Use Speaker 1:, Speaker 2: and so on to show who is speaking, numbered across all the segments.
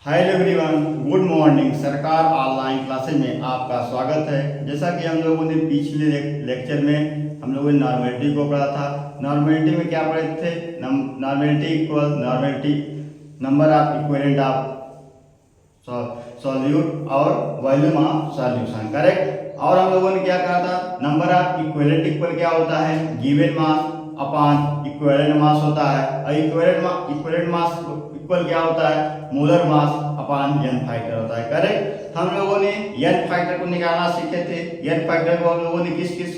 Speaker 1: Hello everyone, good morning. सरकार online classes में आपका स्वागत है। जैसा कि हम लोगों ने पिछले लेक्चर में हम लोगों ने नॉर्मेलिटी को पढ़ा था। नॉर्मेलिटी में क्या पढ़े थे? Normality equal normality number of equivalent of solute और वॉल्यूम ऑफ सॉल्यूशन, करेक्ट। और हम लोगों ने क्या कहा था? नंबर ऑफ इक्विवेलेंट इक्वल क्या होता है? Given mass upon equivalent mass होता है। और इक्विवेलेंट मास इक्वल क्या होता है? Molar mass upon n factor होता है, करेक्ट। हम लोगों ने एन फैक्टर को निकालना सीखे थे। एन फैक्टर को हम लोगों ने किस किस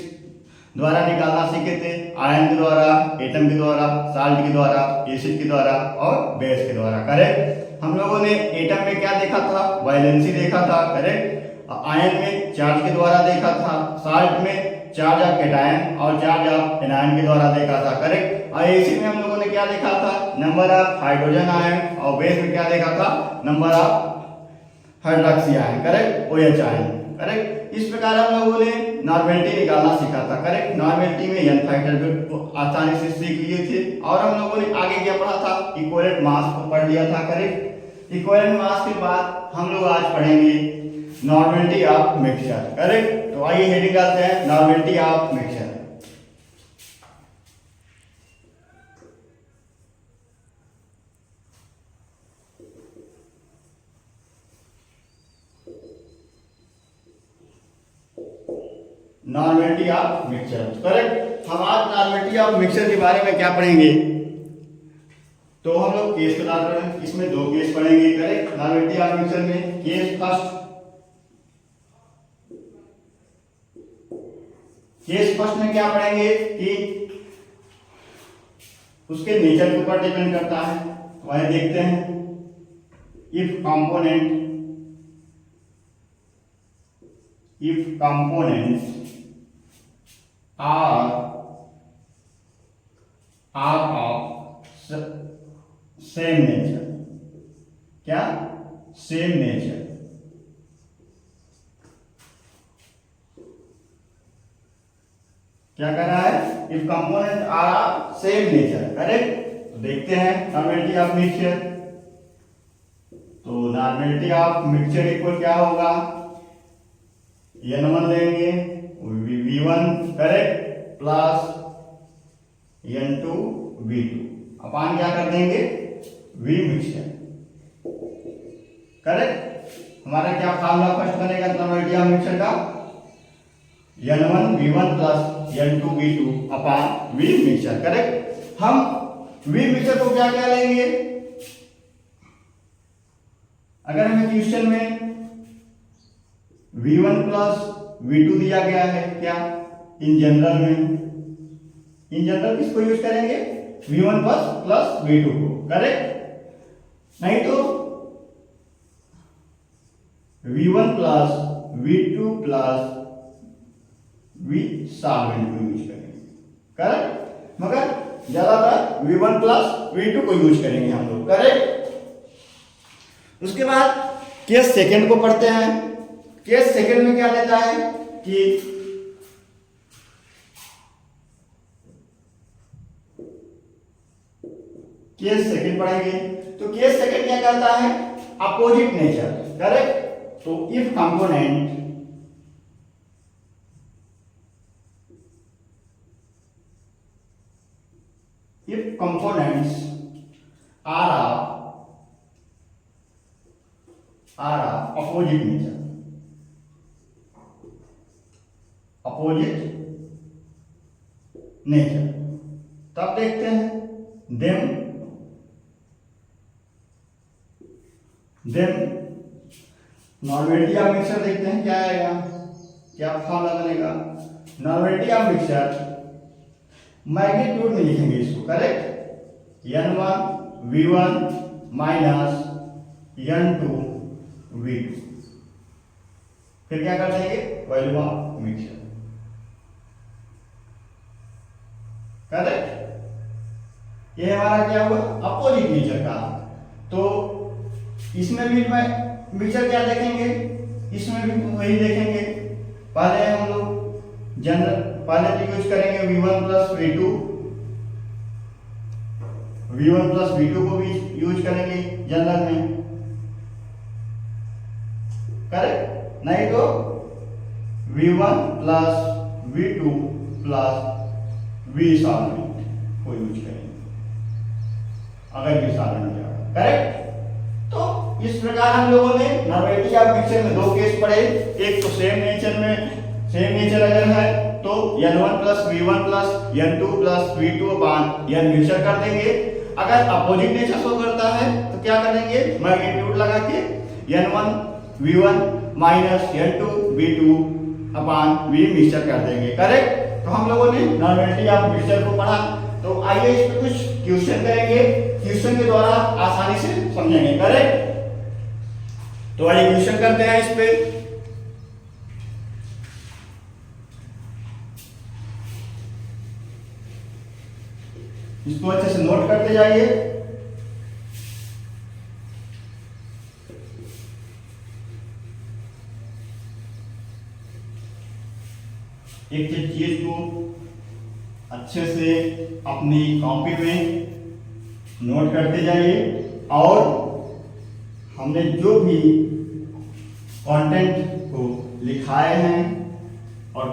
Speaker 1: द्वारा निकालना सीखे थे? आयन के द्वारा, एटम के द्वारा, साल्ट के द्वारा, एसिड के द्वारा और बेस के द्वारा, करेक्ट। हम लोगों ने एटम में क्या देखा था? वैलेंसी देखा था, करेक्ट। आयन में चार्ज के द्वारा देखा था। साल्ट में चार्ज ऑफ कैटायन और चार्ज ऑफ एनायन के द्वारा देखा था, करेक्ट। और एसिड में हम लोगों ने क्या देखा था? Number of hydrogen ion. और बेस में क्या देखा था? Number of hydroxy ion, correct, OH ion, correct. इस प्रकार हम लोगों ने नॉर्मेलिटी निकालना सीखा था, करेक्ट। नॉर्मेलिटी में एन फैक्टर भी आसानी से सीख लिए थे। और हम लोगों ने आगे क्या पढ़ा था? इक्विवेलेंट मास को पढ़ लिया था, करेक्ट। इक्विवेलेंट मास के बाद हम लोग आज पढ़ेंगे नॉर्मेलिटी ऑफ मिक्सचर, करेक्ट। तो आइए हेडिंग डालते हैं, normality of mixture. Normality of mixture, correct. हम आज नॉर्मेलिटी ऑफ मिक्सचर के बारे में क्या पढ़ेंगे? तो हम लोग केस के बारे में, इसमें दो केस पढ़ेंगे, करेक्ट। नॉर्मेलिटी ऑफ मिक्सचर में केस फर्स्ट में क्या पढ़ेंगे कि उसके नेचर के ऊपर डिपेंड करता है। वह देखते हैं। If components are of same nature, क्या? Same nature. क्या कह रहा है? If component are of same nature, correct. तो देखते हैं नॉर्मेलिटी ऑफ मिक्सचर। तो नॉर्मेलिटी ऑफ मिक्सचर इक्वल क्या होगा? n1 लेंगे v1, correct, plus n2 v2 अपान क्या कर देंगे? v mixture, correct. हमारा क्या फार्मूला फर्स्ट बनेगा नॉर्मेलिटी ऑफ मिक्सचर का? n1 v1 plus n2 v2 अपान v मिक्सचर, करेक्ट। हम v मिक्सचर को क्या क्या लेंगे? अगर हमें क्वेश्चन में v1 प्लस v2 दिया गया है, क्या इन जनरल किसको यूज करेंगे? v1 प्लस v2 को, करेक्ट। नहीं तो v1 plus v2 plus v solvent को यूज करेंगे, करेक्ट। मगर ज्यादातर v1 प्लस v2 को यूज करेंगे हम लोग, करेक्ट। उसके बाद केस सेकंड को पढ़ते हैं। केस सेकंड में क्या देता है कि केस सेकंड पढ़ेंगे। तो केस सेकंड क्या कहता है? Opposite nature, correct. तो if components are opposite nature, तब देखते हैं देम नॉर्मेलिटी ऑफ मिक्सचर देखते हैं क्या आएगा, क्या फॉर्मूला बनेगा। नॉर्मेलिटी ऑफ मिक्सचर मैग्नीट्यूड में लिखेंगे इसको, correct. n1 v1 minus n2 v2, फिर क्या कर देंगे? Volume of mixture, correct. ये हमारा क्या हुआ? अपोजिट नेचर का। तो इसमें भी मिक्सचर क्या देखेंगे? इसमें भी वही देखेंगे। पहले हम लोग पहले तो यूज करेंगे v1 plus v2, v1 plus v2 को भी यूज करेंगे जनरल में, करेक्ट, नहीं तो V1 plus V2 plus V solvent को यूज करेंगे अगर V सॉल्वेंट हो जाएगा। करेक्ट, तो इस प्रकार हम लोगों ने नॉर्मेलिटी ऑफ मिक्सचर में दो केस पढ़े। एक तो सेम नेचर अगर है तो N1 plus V1 plus N2 plus V2 अपान N मिक्सचर कर देंगे। अगर अपोजिट नेचर शो करता है तो क्या करेंगे, मैग्नीट्यूड लगा के N1 V1 minus N2 V2 अपान V मिक्सचर कर देंगे। करेक्ट, तो हम लोगों ने नॉर्मेलिटी ऑफ मिक्सचर को पढ़ा। तो आइए इस पे कुछ क्वेश्चन करेंगे, क्वेश्चन के द्वारा आसानी से समझेंगे। करेक्ट, तो आइए क्वेश्चन करते हैं इस पे। इसको अच्छे से नोट करते जाइए। एक चीज को अच्छे से अपनी कॉपी में नोट करते जाइए और हमने जो भी कंटेंट को लिखाए हैं और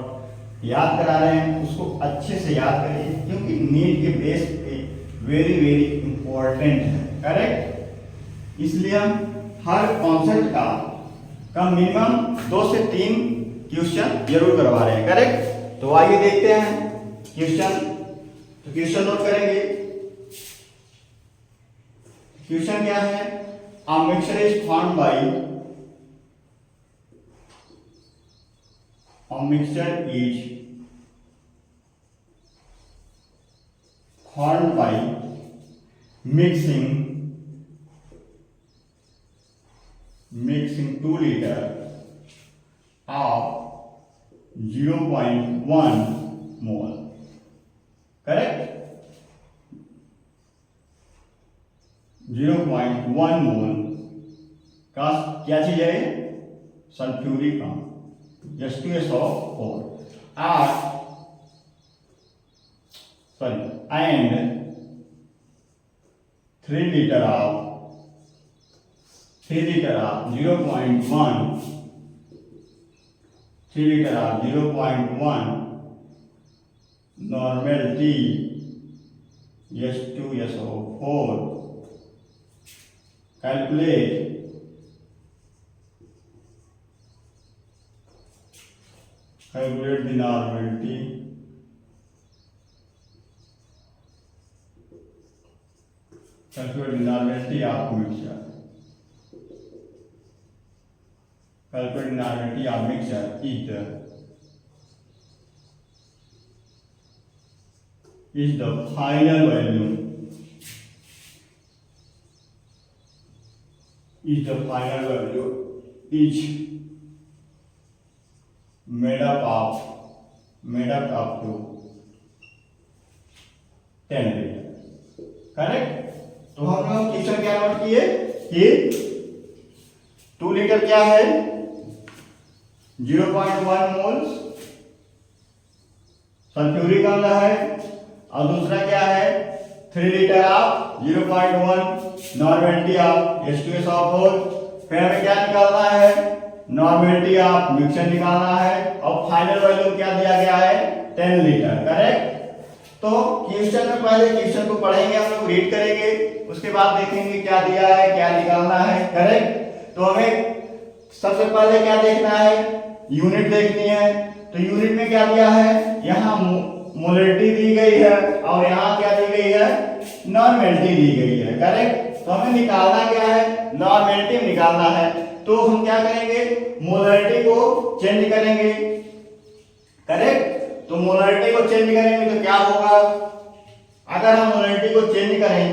Speaker 1: याद करा रहे हैं उसको अच्छे से याद करिए, क्योंकि नीट के बेस पे वेरी वेरी इंपॉर्टेंट है। करेक्ट, इसलिए हम हर कॉन्सेप्ट का मिनिमम 2 से 3 क्वेश्चन जरूर करवा रहे हैं। करेक्ट, तो आइए देखते हैं क्वेश्चन। तो क्वेश्चन नोट करेंगे। क्वेश्चन क्या है, a mixture is formed by mixing 2 liter of 0.1 mole। Correct, 0.1 मोल का क्या चीज है, sulphuric acid H2SO4 and 3 liter of 0.1 normality H2SO4 calculate the normality of mixture। Calculate the normality of mixture is the final value is made up of to 10 liter। Correct, तो हम लोग question क्या note किए कि 2 litre क्या है, 0.1 moles sulphuric अम्ल है और दूसरा क्या है 3 litre of 0.1 normality of H2SO4। फिर हमें क्या निकालना है, नॉर्मेलिटी ऑफ मिक्सचर निकालना है और फाइनल वैल्यू क्या दिया गया है 10 लीटर। करेक्ट, तो क्वेश्चन में पहले क्वेश्चन को पढ़ेंगे, हम लोग रीड करेंगे, उसके बाद देखेंगे क्या दिया है, क्या निकालना है। करेक्ट, तो हमें सबसे पहले क्या देखना है, यूनिट देखनी है। तो यूनिट में क्या दिया है, यहाँ मोलरिटी दी गई है और यहाँ क्या दी गई है, नॉर्मेलिटी दी गई है। करेक्ट, तो हमें निकालना क्या है, नॉर्मेलिटी निकालना है। तो हम क्या करेंगे, मोलरिटी को चेंज करेंगे। करेक्ट, तो मोलरिटी को चेंज करेंगे तो क्या होगा, अगर हम मोलरिटी को चेंज करें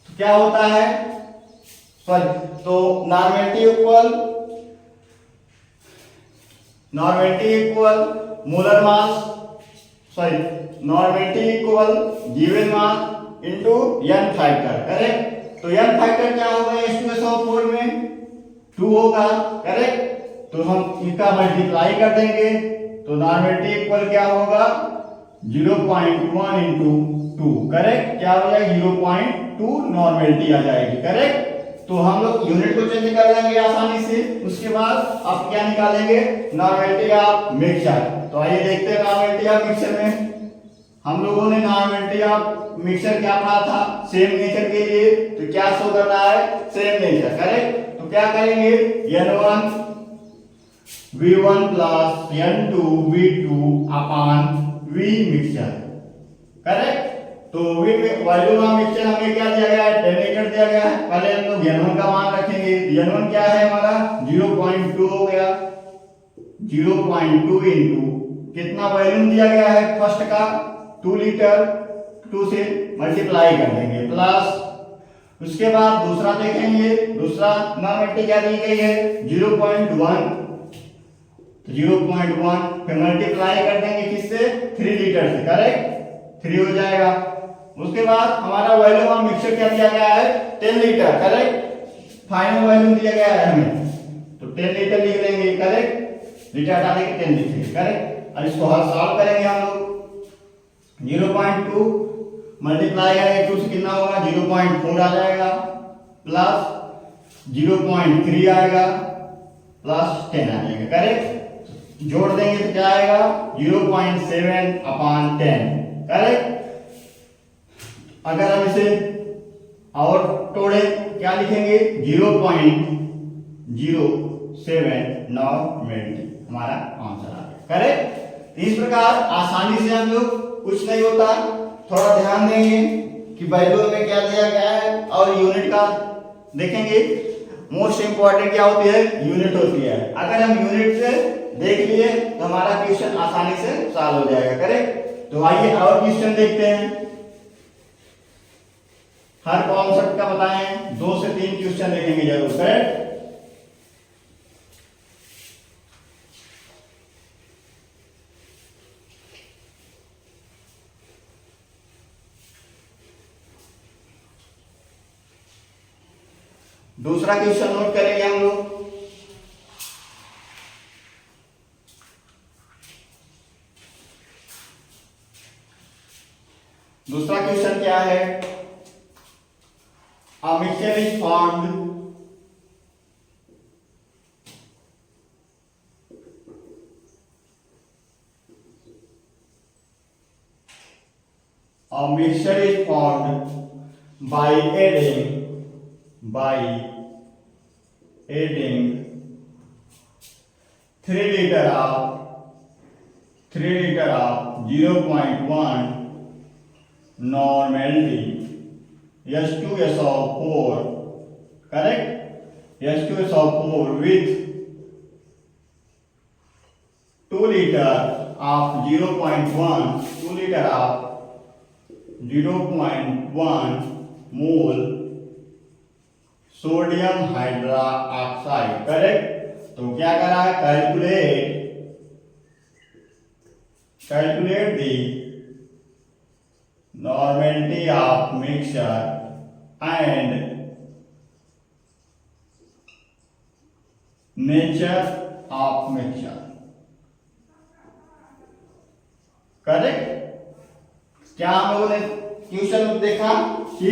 Speaker 1: तो क्या होता है, तो normality equal molar mass, normality equal given mass into n factor. Correct, तो n फैक्टर क्या होगा, H2SO4 में 2 होगा। करेक्ट, तो हम इसका मल्टीप्लाई कर देंगे तो नॉर्मेलिटी इक्वल क्या होगा, 0.1 इंटू 2। करेक्ट, क्या हो जाएगा 0.2 नॉर्मेलिटी आ जाएगी। करेक्ट, तो हम लोग यूनिट को चेंज कर लेंगे आसानी से। उसके बाद आप क्या निकालेंगे, नॉर्मेलिटी ऑफ मिक्सचर। तो आइए देखते हैं नॉर्मेलिटी ऑफ मिक्सचर में हम लोगों ने नॉर्मेलिटी ऑफ मिक्सचर क्या पढ़ा था सेम नेचर के लिए। तो क्या शो कर रहा है, सेम नेचर, करेक्ट। तो क्या करेंगे, n1 v1 plus n2 v2 अपान v मिक्सचर, करेक्ट। तो वी वॉल्यूम ऑफ मिक्सचर हमें क्या दिया गया है, 10 लीटर दिया गया है। पहले हम लोग n1 का मान रखेंगे। n1 क्या है हमारा 0.2 हो गया, 0.2 इंटू कितना वॉल्यूम दिया गया है फर्स्ट का 2 लीटर, 2 से मल्टीप्लाई कर देंगे प्लस। उसके बाद दूसरा देखेंगे, दूसरा नॉर्मेलिटी क्या दी गई है 0.1, 0.1 फिर मल्टीप्लाई कर देंगे किससे 3 लीटर से, करेक्ट, 3 हो जाएगा। उसके बाद हमारा वॉल्यूम ऑफ मिक्सचर क्या दिया गया है 10 लीटर, करेक्ट। फाइनल वॉल्यूम दिया गया है हमें, तो 10 लीटर लिख लेंगे, करेक्ट, लीटर हटा देंगे 10 लिखेंगे, करेक्ट। और इसको हल सॉल्व करेंगे हम लोग। 0.2 मल्टीप्लाई करेंगे 2 से कितना होगा 0.4 आ जाएगा, प्लस 0.3 आएगा, प्लस 10 आ जाएगा, करेक्ट। जोड़ देंगे तो क्या आएगा 0.7 अपान 10, करेक्ट। अगर हम इसे और तोड़े क्या लिखेंगे 0.07 नॉर्मेलिटी, हमारा आंसर आ गया, करेक्ट। इस प्रकार आसानी से हम लोग, कुछ नहीं होता, थोड़ा ध्यान देंगे कि वैल्यू में क्या दिया गया है और यूनिट का देखेंगे। मोस्ट इंपॉर्टेंट क्या होती है, यूनिट होती है। अगर हम यूनिट से देख लिए तो हमारा क्वेश्चन आसानी से सॉल्व हो जाएगा, करेक्ट। तो आइए और क्वेश्चन देखते हैं। हर कॉन्सेप्ट का बताएं, 2 से 3 क्वेश्चन देखेंगे जरूर, करेक्ट। दूसरा क्वेश्चन नोट करेंगे हम लोग। दूसरा क्वेश्चन क्या है, a mixture is formed by adding 3 liter of 0.1 normality H2SO4, correct, H2SO4 with 2 liter of 0.1 mole sodium hydroxide, correct. तो क्या करा है, calculate the normality of mixture and nature of mixture, correct. क्या हम लोगों ने क्वेश्चन देखा कि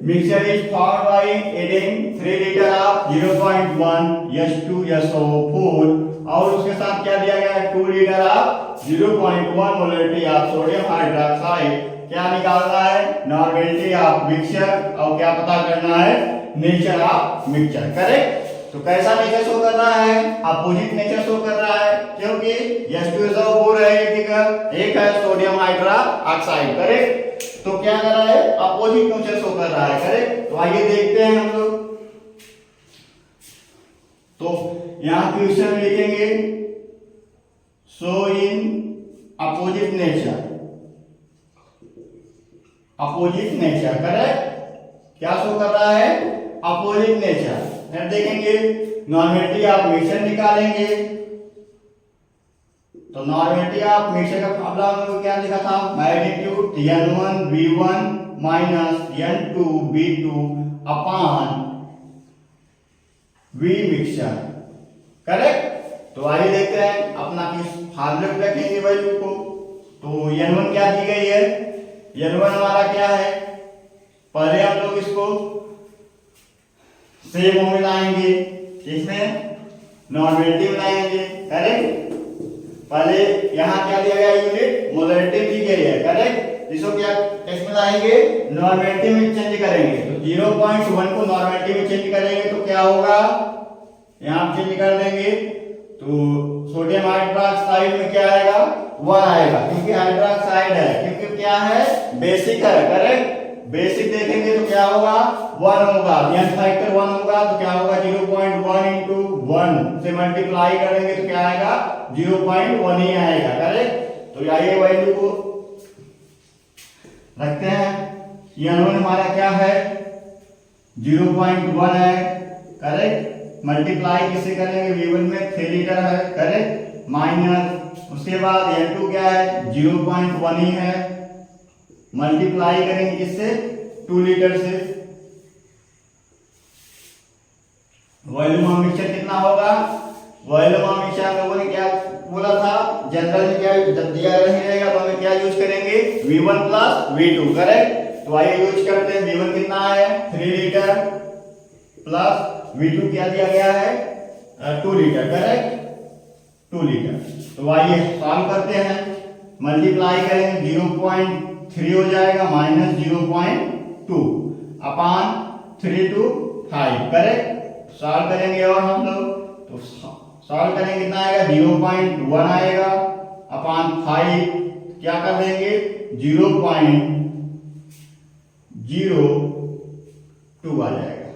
Speaker 1: mixture is formed by adding 3 litre of 0.1 H2SO4 और उसके साथ क्या दिया गया है 2 litre of 0.1 molarity of sodium hydroxide. क्या निकालना है, नॉर्मेलिटी ऑफ मिक्सचर, और क्या पता करना है, नेचर ऑफ मिक्सचर, करेक्ट। तो कैसा नेचर शो कर रहा है, अपोजिट नेचर शो कर रहा है, क्योंकि H2SO4 है एक है सोडियम हाइड्रोक्साइड, करेक्ट। तो क्या कर रहा है, अपोजिट नेचर शो कर रहा है, करेक्ट। तो आइए देखते हैं हम लोग। तो यहां क्वेश्चन में लिखेंगे show in opposite nature, correct. क्या शो कर रहा है, अपोजिट नेचर। फिर देखेंगे नॉर्मेलिटी ऑफ मिक्सचर निकालेंगे। तो नॉर्मेलिटी ऑफ मिक्सचर का फॉर्मूला हम लोग क्या लिखा था, magnitude n1 v1 minus n2 v2 अपान v मिक्सचर, करेक्ट। तो आइए देखते हैं अपना किस फॉर्मूले में रखेंगे वैल्यू को। तो n1 क्या दी गई है, n1 हमारा क्या है, पहले हम लोग इसको सेम ओ में लाएंगे, इसमें नॉर्मेलिटी में लाएंगे, करेक्ट। पहले यहाँ क्या दिया गया यूनिट, मोलरिटी दी गई है, करेक्ट। इसको क्या इसमें लाएंगे, नॉर्मेलिटी में चेंज करेंगे। तो 0.1 को नॉर्मेलिटी में चेंज करेंगे तो क्या होगा, यहाँ चेंज कर देंगे तो सोडियम हाइड्रोक्साइड में क्या आएगा, 1 आएगा, क्योंकि हाइड्रोक्साइड है, क्योंकि क्या है, बेसिक है, करेक्ट। बेसिक देखेंगे तो क्या होगा, 1 होगा, n फैक्टर 1 होगा, तो क्या होगा 0.1 into 1 से मल्टीप्लाई करेंगे तो क्या आएगा, 0.1 ही आएगा, करेक्ट। तो ये वैल्यू को रखते हैं। ये अननोन हमारा क्या है, 0.1 है, करेक्ट। मल्टीप्लाई किससे करेंगे, V1 में 3 लीटर है, करेक्ट, माइनस उसके बाद N2 क्या है, 0.1 ही है, मल्टीप्लाई करेंगे किससे, 2 लीटर से। वॉल्यूम ऑफ मिक्सचर कितना होगा, वॉल्यूम ऑफ मिक्सचर लोगों ने क्या बोला था, जनरल में क्या जब दिया नहीं रहेगा तो हमें क्या यूज करेंगे, V1 प्लस V2, करेक्ट। तो आइए यूज करते हैं। V1 कितना है, 3 लीटर प्लस V2 क्या दिया गया है, 2 लीटर, करेक्ट, 2 लीटर। तो आइए सॉल्व करते हैं, मल्टीप्लाई करेंगे 0.3 हो जाएगा minus 0.2 upon 3 to 5, correct. Solve करेंगे और हम लोग तो सॉल्व करेंगे कितना आएगा, 0.1 आएगा अपान 5 क्या कर देंगे, 0.02 आ जाएगा,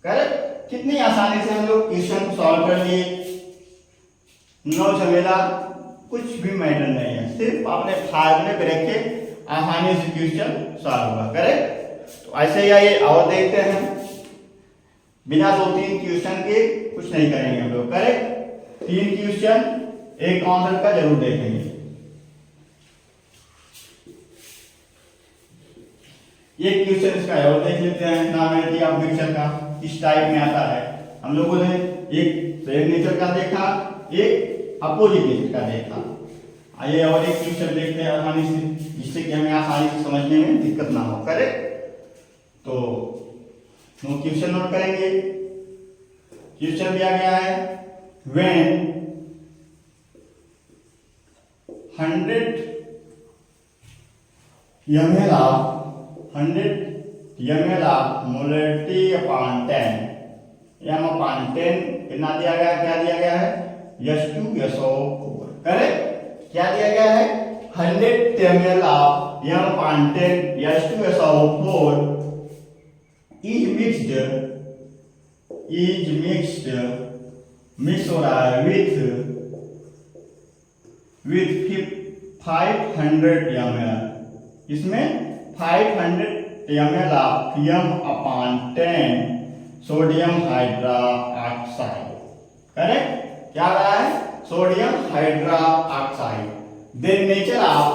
Speaker 1: करेक्ट। कितनी आसानी से हम लोग क्वेश्चन सॉल्व कर लिए, नो झमेला, कुछ भी मैटर नहीं है, सिर्फ आपने फार्मूले पे रखे आसानी से क्वेश्चन सॉल्व होगा, करेक्ट। तो ऐसे ही आइए और देखते हैं, बिना 2-3 क्वेश्चन के कुछ नहीं करेंगे हम लोग, करेक्ट। 3 क्वेश्चन एक कॉन्सेप्ट का जरूर देखेंगे। ये क्वेश्चन इसका और देख लेते हैं, नॉर्मेलिटी ऑफ मिक्सचर का किस टाइप में आता है। हम लोगों ने एक सेम नेचर का देखा, एक अपोजिट नेचर का देखा। आइए और एक क्वेश्चन देखते हैं आसानी से, जिससे कि हमें आसानी से समझने में दिक्कत ना हो, करेक्ट। तो क्वेश्चन नोट करेंगे। क्वेश्चन दिया गया है, when 100 ml of molarity upon 10 m upon 10 कितना दिया गया, क्या दिया गया है, H2SO4, करेक्ट। क्या दिया गया है, 100 ml of m upon 10 H2SO4 mix हो रहा है with 500 ml, इसमें 500 ml of m upon 10 sodium hydroxide, correct. क्या रहा है, sodium hydroxide. Then nature of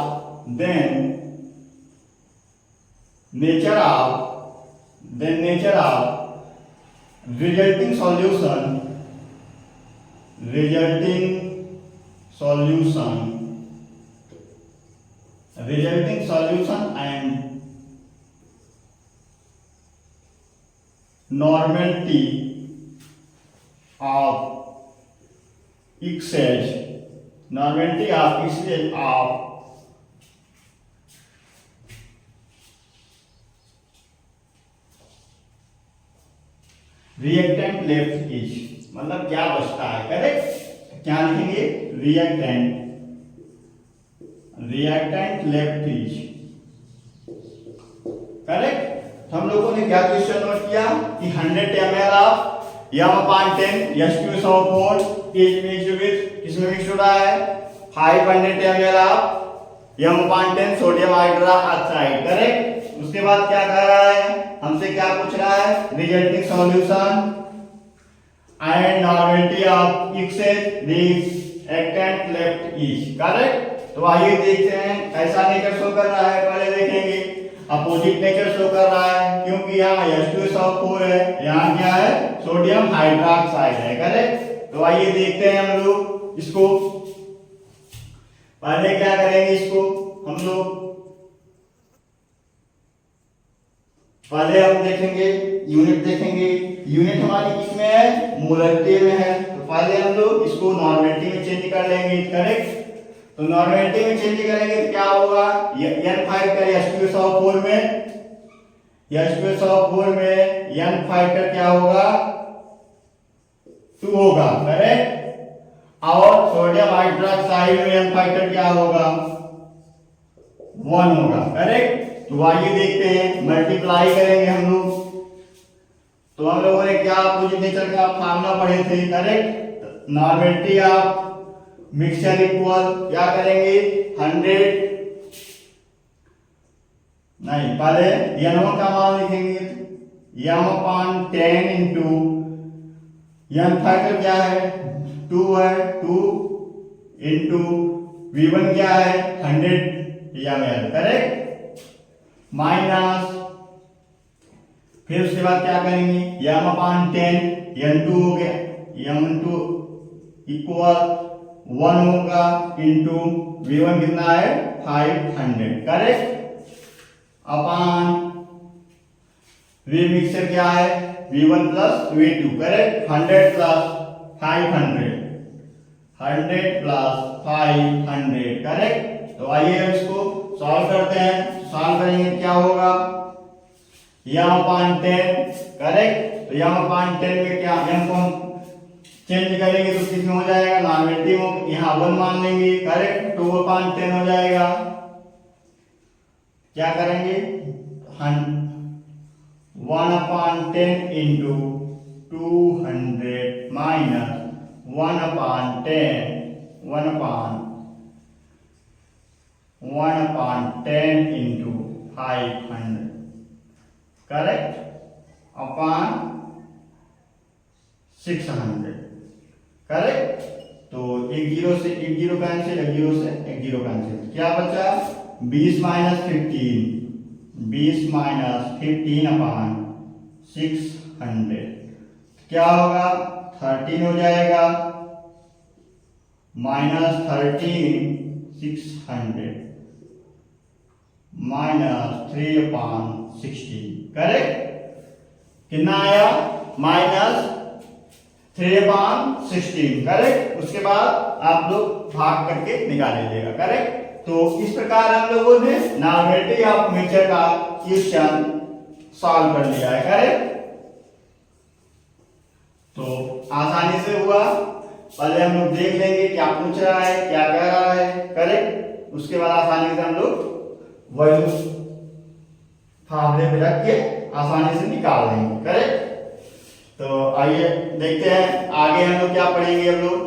Speaker 1: resulting solution and normality of exchange of reactant left is, मतलब क्या बचता है, करेक्ट। क्या लिखेंगे, रिएक्टेंट लेफ्ट इज, करेक्ट। हम लोगों ने क्या क्वेश्चन नोट किया कि 100 ml of m/10 H2SO4 is mixed with, किसमें मिक्स हो रहा है, 500 ml of m/10 sodium hydroxide, correct. उसके बाद क्या कह रहा है, हमसे क्या पूछ रहा है, resulting solution and normality of exchange reactant left is, correct. तो आइए देखते हैं कैसा नेचर शो कर रहा है। पहले देखेंगे अपोजिट नेचर शो कर रहा है, क्योंकि यहाँ H2SO4 है, यहाँ क्या है, सोडियम हाइड्रोक्साइड है, करेक्ट। तो आइए देखते हैं हम लोग इसको। पहले क्या करेंगे, इसको हम लोग पहले हम देखेंगे यूनिट देखेंगे। यूनिट हमारी किसमें है? मोलरिटी में है। तो पहले हम लोग इसको नॉर्मेलिटी में चेंज कर लेंगे, करेक्ट। तो नॉर्मेलिटी में चेंज करेंगे तो क्या होगा? n5 का h2SO4 में h2SO4 में n5 का क्या होगा? 2 होगा, करेक्ट। और सोडियम हाइड्रोक्साइड में n5 का क्या होगा? 1 होगा, करेक्ट। तो आइए देखते हैं, मल्टीप्लाई करेंगे हम लोग। तो हम लोगों ने क्या अपोजिट नेचर का फार्मूला पढ़े थे, correct. Normality of mixture equal क्या करेंगे? 100 नहीं, पहले n1 का मान लिखेंगे। m/10 इंटू n5 का क्या है? 2 है, 2 इंटू v1 क्या है? 100 ml, करेक्ट। माइनस फिर उसके बाद क्या करेंगे? m/10 n2 हो गया, m2 इक्वल 1 होगा इंटू v1 कितना है? 500, करेक्ट। अपान v मिक्सचर क्या है? v1 plus v2, correct. 100 plus 500, 100 plus 500, correct. तो आइए हम इसको सॉल्व करते हैं। सॉल्व करेंगे क्या होगा? m/10, correct. तो m/10 में क्या m को हम चेंज करेंगे तो किसमें हो जाएगा? नॉर्मेलिटी में यहाँ 1 मान लेंगे, करेक्ट। 2/10 हो जाएगा। क्या करेंगे? 1/10 into 200 minus 1/10 into 500, correct, upon 600, correct. तो एक जीरो से एक जीरो कैंसिल, एक जीरो से एक जीरो कैंसिल, क्या बचा? 20 माइनस 15 अपॉन 600 क्या होगा? 13 हो जाएगा। Minus 13 600 minus 3/16, correct. कितना आया? Minus 3/16, correct. उसके बाद आप लोग भाग करके निकाल लीजिएगा, करेक्ट। तो इस प्रकार हम लोगों ने नॉर्मेलिटी ऑफ मिक्सचर का क्वेश्चन सॉल्व कर लिया है, करेक्ट। तो आसानी से हुआ। पहले हम लोग देख लेंगे क्या पूछ रहा है, क्या कह रहा है, करेक्ट। उसके बाद आसानी से हम लोग वैल्यू फार्मूले पे रख के आसानी से निकाल लेंगे, करेक्ट। तो आइए देखते हैं आगे हम लोग क्या पढ़ेंगे। हम लोग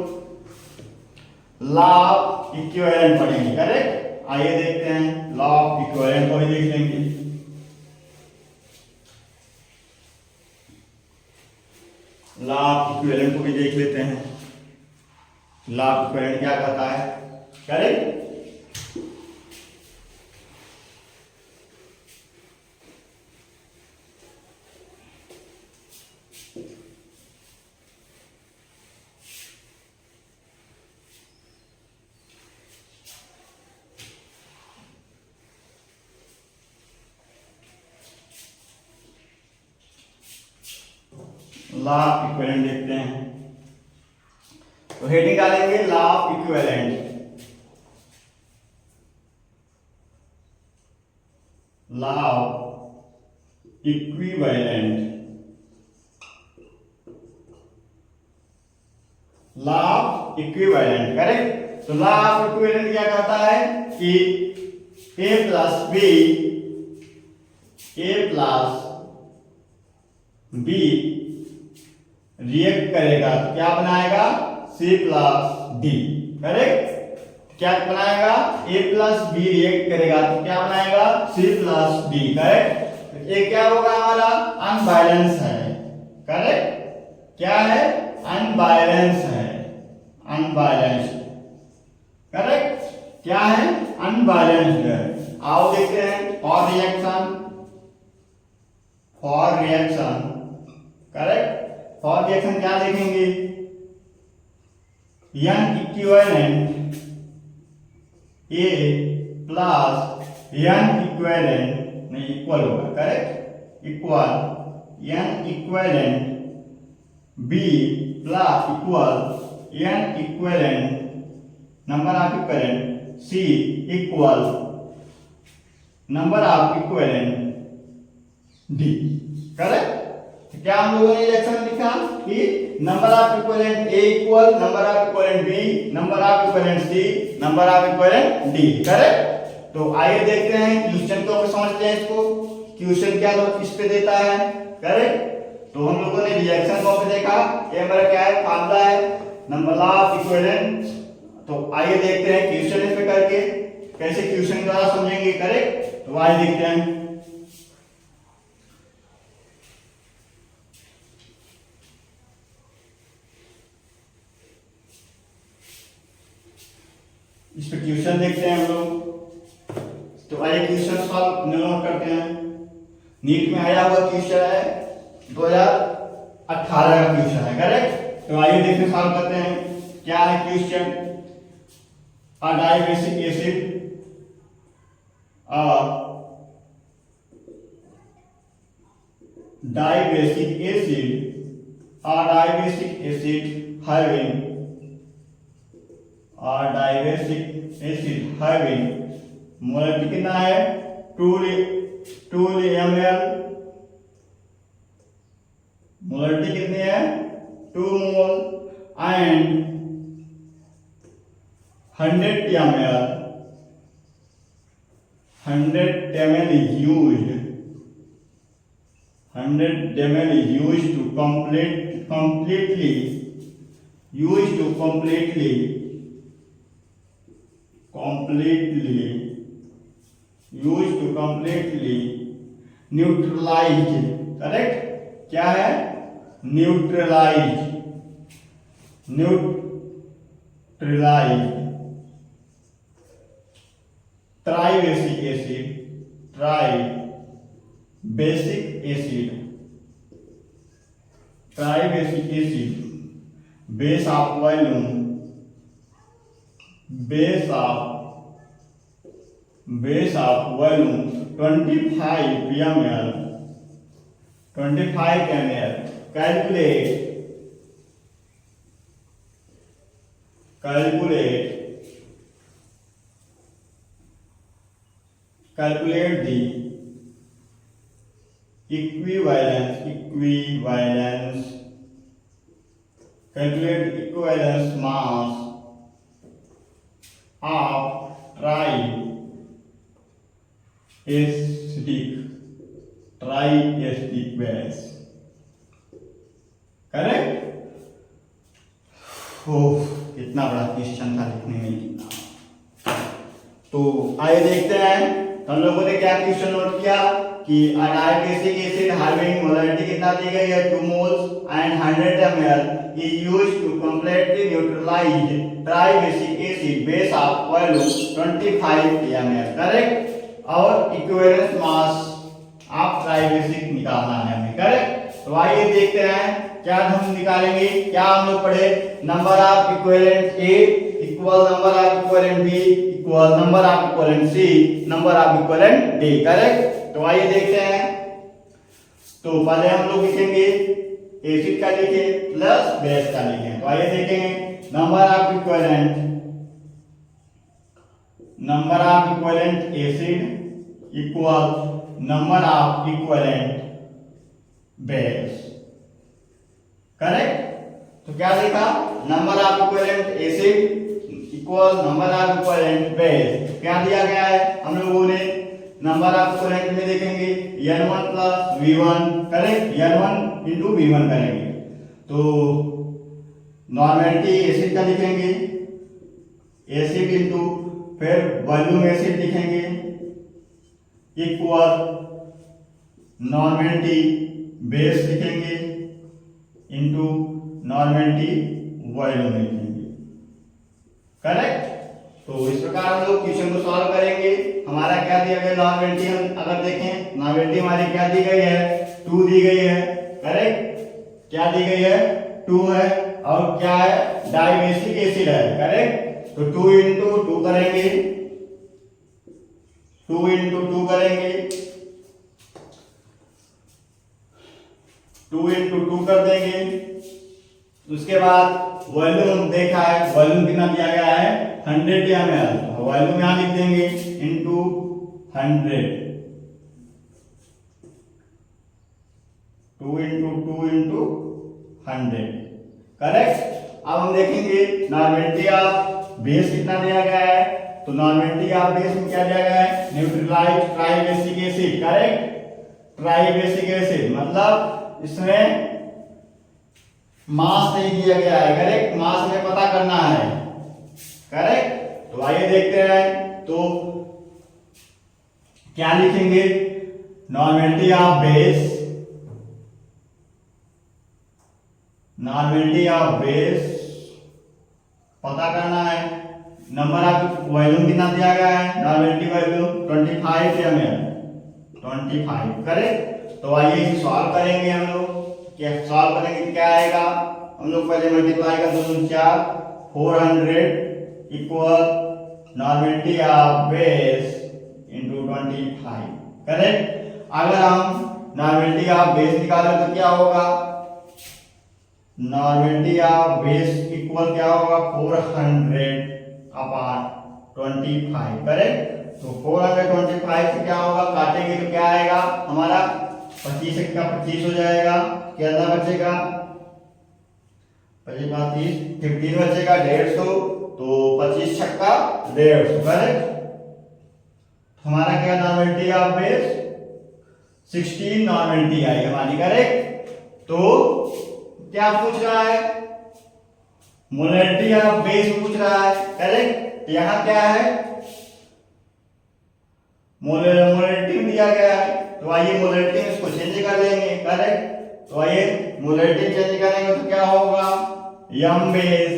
Speaker 1: लॉ ऑफ इक्विवेलेंट पढ़ेंगे, करेक्ट। आइए देखते हैं, लॉ ऑफ इक्विवेलेंट को भी देख लेंगे। लॉ ऑफ इक्विवेलेंट को भी देख लेते हैं। लॉ ऑफ इक्विवेलेंट क्या कहता है, करेक्ट। लॉ ऑफ इक्विवेलेंट देखते हैं। तो हेडिंग डालेंगे law of equivalent. Law of equivalent, law of equivalent, correct. तो लॉ ऑफ इक्विवेलेंट क्या कहता है कि a प्लस b रिएक्ट करेगा तो क्या बनाएगा? C plus D, correct. क्या बनाएगा? A प्लस B रिएक्ट करेगा तो क्या बनाएगा? C plus D, correct. तो ये क्या होगा? हमारा अनबैलेंस है, करेक्ट। क्या है? अनबैलेंस है, अनबैलेंस्ड, करेक्ट। क्या है? अनबैलेंस्ड है। आओ देखते हैं for reaction, correct. For reaction क्या देखेंगे? n equivalent A plus n equivalent नहीं इक्वल होगा, correct. Equal n equivalent B plus equal n equivalent number of equivalent C equal number of equivalent D। Correct? क्या हम लोगों ने reaction लिखा कि number of equivalent A equal number of equivalent B number of equivalent C number of equivalent D। Correct? तो आइए देखते हैं क्वेश्चन को, हम समझते हैं इसको। क्वेश्चन क्या तो इस पे देता है। करेक्ट? तो हम लोगों ने रिएक्शन को पे देखा, ये हमारा क्या है, फार्मूला है नंबर ऑफ इक्विवेलेंट। तो आइए देखते हैं क्वेश्चन इस पे करके कैसे क्वेश्चन द्वारा समझेंगे। करेक्ट? तो आइए देखते हैं। इस पे क्वेश्चन देखते हैं हम लोग। तो आइए क्वेश्चन सॉल्व नोट करते हैं। नीट में आया हुआ क्वेश्चन है 2018 का क्वेश्चन है। करेक्ट? तो आइए देखते सॉल्व करते हैं। क्या है question? A dibasic acid dibasic acid having molarity कितना है 2 ml, मोलरिटी कितनी है 2 mole and 100 ml is used 100 ml is used to completely neutralize। Correct? क्या है? neutralize tribasic acid base of volume 25 ml calculate the equivalence mass of triacidic base। Correct? कितना बड़ा question था लिखने में। तो आइए देखते हैं हम लोगों ने क्या क्वेश्चन नोट किया कि डाइबेसिक एसिड हैविंग मोलरिटी कितना दी गई है 2 moles and 100 ml is used to completely neutralize tribasic acid base of volume 25 ml। Correct? और इक्विवेलेंस मास ऑफ ट्राइबेसिक निकालना है हमें। करेक्ट? तो आइए देखते हैं क्या हम निकालेंगे। क्या हम लोग पढ़े? Number of equivalent A equal number of equivalent B equal number of equivalent C number of equivalent D। Correct? तो आइए देखते हैं। तो पहले हम लोग लिखेंगे एसिड का लिखे प्लस बेस का लिखे। तो आइए देखेंगे number of equivalent acid equal number of equivalent base. Correct? तो क्या लिखा? Number of equivalent acid equal number of equivalent base. क्या दिया गया है हम लोगों ने? नंबर ऑफ इक्विवेलेंट में देखेंगे N1 plus V1। Correct? N1 into V1 करेंगे तो नॉर्मेलिटी एसिड का लिखेंगे एसिड इंटू फिर वॉल्यूम एसिड लिखेंगे इक्वल नॉर्मेलिटी बेस लिखेंगे इंटू नॉर्मेलिटी वॉल्यूम लिखेंगे। करेक्ट? तो इस प्रकार हम लोग क्वेश्चन को सॉल्व करेंगे। हमारा क्या दिया गया नॉर्मेलिटी, हम अगर देखें नॉर्मेलिटी हमारी क्या दी गई है 2 दी गई है। करेक्ट? क्या दी गई है 2 है और क्या है डाइबेसिक एसिड है। करेक्ट? तो 2 इंटू 2 करेंगे 2 इंटू 2 करेंगे 2 × 2 कर देंगे। उसके बाद वॉल्यूम देखा है, वॉल्यूम कितना दिया गया है 100 ml, वॉल्यूम यहां लिख देंगे इनटू 100, 2 × 2 × 100, करेक्ट। अब हम देखेंगे नॉर्मेलिटी ऑफ बेस कितना दिया गया है, तो नॉर्मेलिटी ऑफ बेस में क्या दिया गया है neutralised tribasic acid, correct, tribasic acid, मतलब इसमें मास नहीं दिया गया है, करेक्ट, मास हमें पता करना है, करेक्ट। तो आइए देखते हैं, तो क्या लिखेंगे, normality of base, normality of base पता करना है, नंबर ऑफ वॉल्यूम कितना दिया गया है, नॉर्मेलिटी वॉल्यूम 25 ml, 25, करेक्ट। तो आइए इसे सॉल्व करेंगे हम लोग, क्या सॉल्व करेंगे क्या आएगा, हम लोग पहले मल्टीप्लाई कर दो 4, 400 equal normality of base into 25, correct. अगर हम नॉर्मेलिटी ऑफ बेस निकालें तो क्या होगा, नॉर्मेलिटी ऑफ बेस इक्वल क्या होगा 400/25, करेक्ट। तो 425 से क्या होगा, काटेंगे तो क्या आएगा हमारा 25 का 25 हो जाएगा, कितना बचेगा 25, 15 बचेगा 150, तो 25 छक्का 150, करेक्ट। हमारा क्या नॉर्मेलिटी ऑफ बेस 16 नॉर्मेलिटी आई हमारी, करेक्ट। तो क्या पूछ रहा है, मोलैरिटी ऑफ बेस पूछ रहा है, करेक्ट। यहां क्या है मोलैरिटी दिया गया है, तो आइए मोलैरिटी में इसको चेंज कर लेंगे, करेक्ट। तो आइए मोलैरिटी चेंज करेंगे तो क्या होगा, यम बेस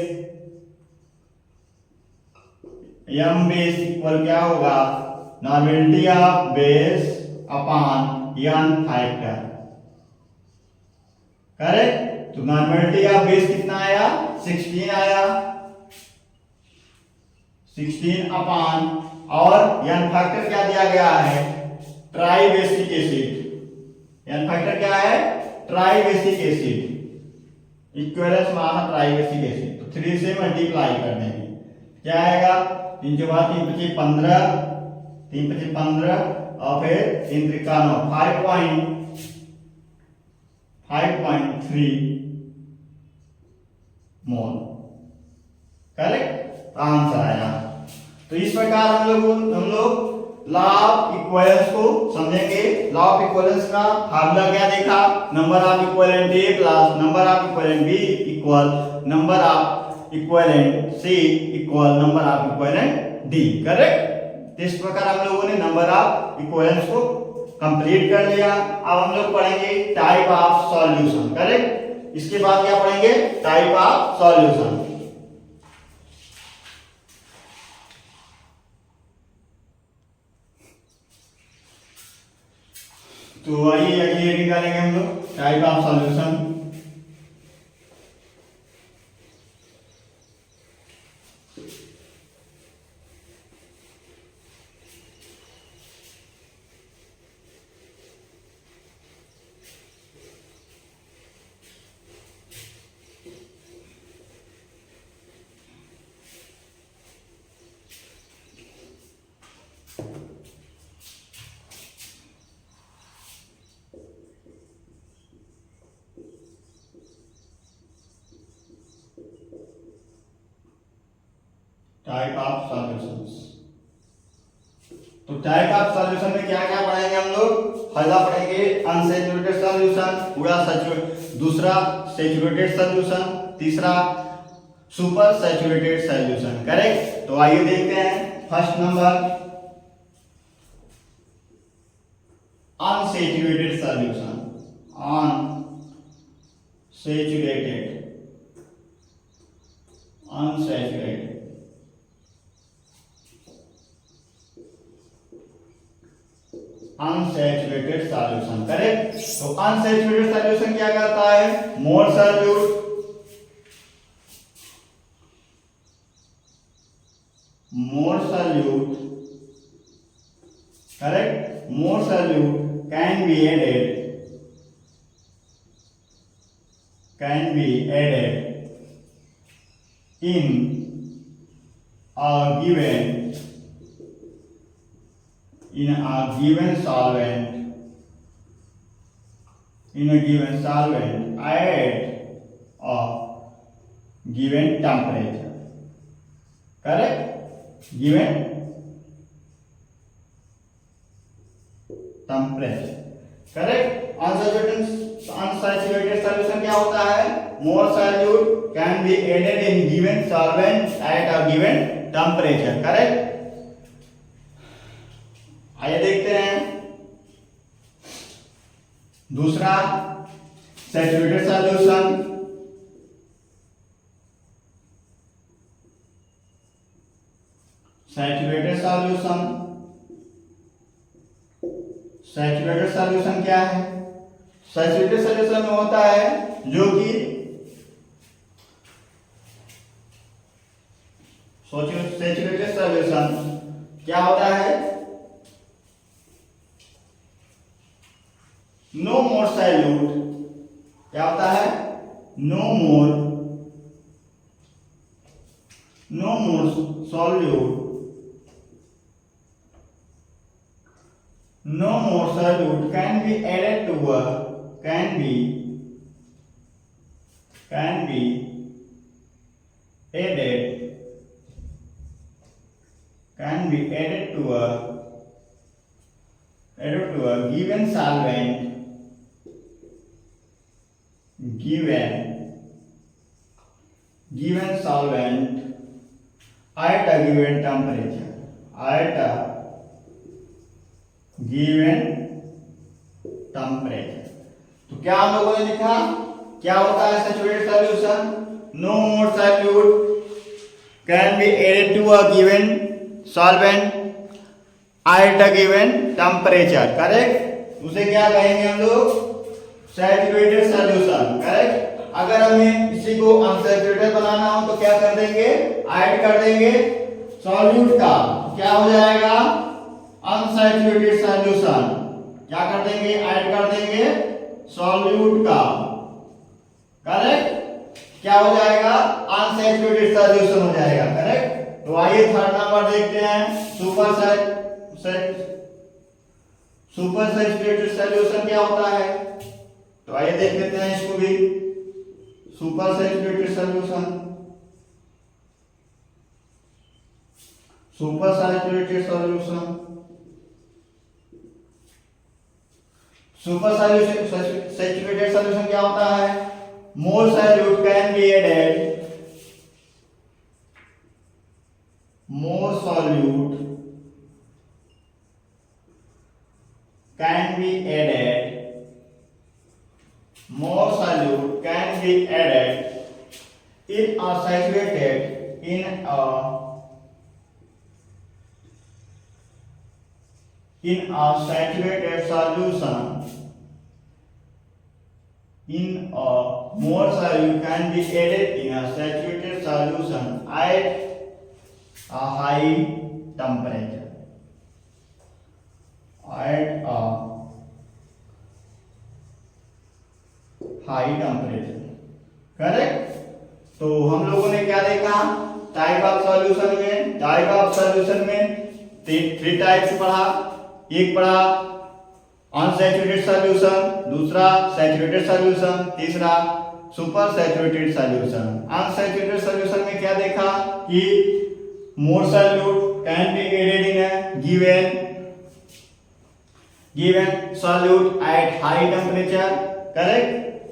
Speaker 1: इक्वल क्या होगा normality of base upon N factor, correct. तो नॉर्मेलिटी ऑफ बेस कितना आया 16 आया, 16 अपॉन, और यन फैक्टर क्या दिया गया है ट्राइबेसिक एसिड, यन फैक्टर क्या है ट्राइबेसिक एसिड, इक्विवेलेंस मास ट्राइबेसिक एसिड, तो 3 से मल्टीप्लाई कर देंगे, क्या आएगा 3 के बाद 3 × 15, 3 × 15 और फिर 3 × 5.3 मोल, करेक्ट, आंसर आया। तो इस प्रकार हम लोग लॉ ऑफ इक्विवेलेंस को समझेंगे। लॉ ऑफ इक्विवेलेंस का फार्मूला क्या देखा, number of equivalent A plus number of equivalent B equal number of equivalent C equal number of equivalent D, correct. इस प्रकार हम लोगों ने नंबर ऑफ इक्विवेलेंस को कंप्लीट कर लिया। अब हम लोग पढ़ेंगे टाइप ऑफ सॉल्यूशन, करेक्ट। इसके बाद क्या पढ़ेंगे टाइप ऑफ सॉल्यूशन। तो आइए अगली निकालेंगे हम लोग type of solution. Type of solutions. तो टाइप ऑफ सॉल्यूशन में क्या क्या पढ़ेंगे हम लोग, पहला पढ़ेंगे अनसैचुरेटेड सॉल्यूशन, पूरा दूसरा सैचुरेटेड सॉल्यूशन, तीसरा सुपर सैचुरेटेड सॉल्यूशन, करेक्ट। तो आइए देखते हैं first number unsaturated solution, unsaturated unsaturated solution, correct. तो अनसैचुरेटेड सॉल्यूशन क्या करता है, more solute correct, more solute can be added can be added in a given solvent at a given temperature. Correct? Given temperature. Correct? Unsaturated solution क्या होता है? More solute can be added in given solvent at a given temperature. Correct? आइए देखते हैं दूसरा saturated solution. Saturated solution क्या है? Saturated solution में होता है जो कि सैचुरेटेड सॉल्यूशन क्या होता है? नो मोर सॉल्यूट क्या होता है? No more solute can be added to a can be added to a given solvent at a given temperature. तो क्या हम लोगों ने लिखा? क्या होता है saturated solution? No more solute can be added to a given solvent at a given temperature. Correct? उसे क्या कहेंगे हम लोग? Saturated solution. करेक्ट? अगर हमें इसी को अनसैचुरेटेड बनाना हो तो क्या कर देंगे? ऐड कर देंगे सॉल्यूट का। क्या हो जाएगा? Unsaturated solution. क्या कर देंगे? ऐड कर देंगे सॉल्यूट का। करेक्ट? क्या हो जाएगा? अनसैचुरेटेड सॉल्यूशन हो जाएगा। करेक्ट? तो आइए थर्ड नंबर देखते हैं। सुपर सैचुरेटेड सॉल्यूशन क्या होता है? तो आइए देख लेते हैं इसको भी। Super saturated solution saturated solution क्या होता है? More solute can be added more solute can be added in a saturated solution more solute can be added in a saturated solution at a high temperature. Correct? तो हम लोगों ने क्या देखा? Type of solution में three types पढ़ा। एक पढ़ा अनसैचुरेटेड सॉल्यूशन, दूसरा सैचुरेटेड सॉल्यूशन, तीसरा super saturated solution. Unsaturated solution में क्या देखा कि more solute can be added in a given solute at high temperature. Correct?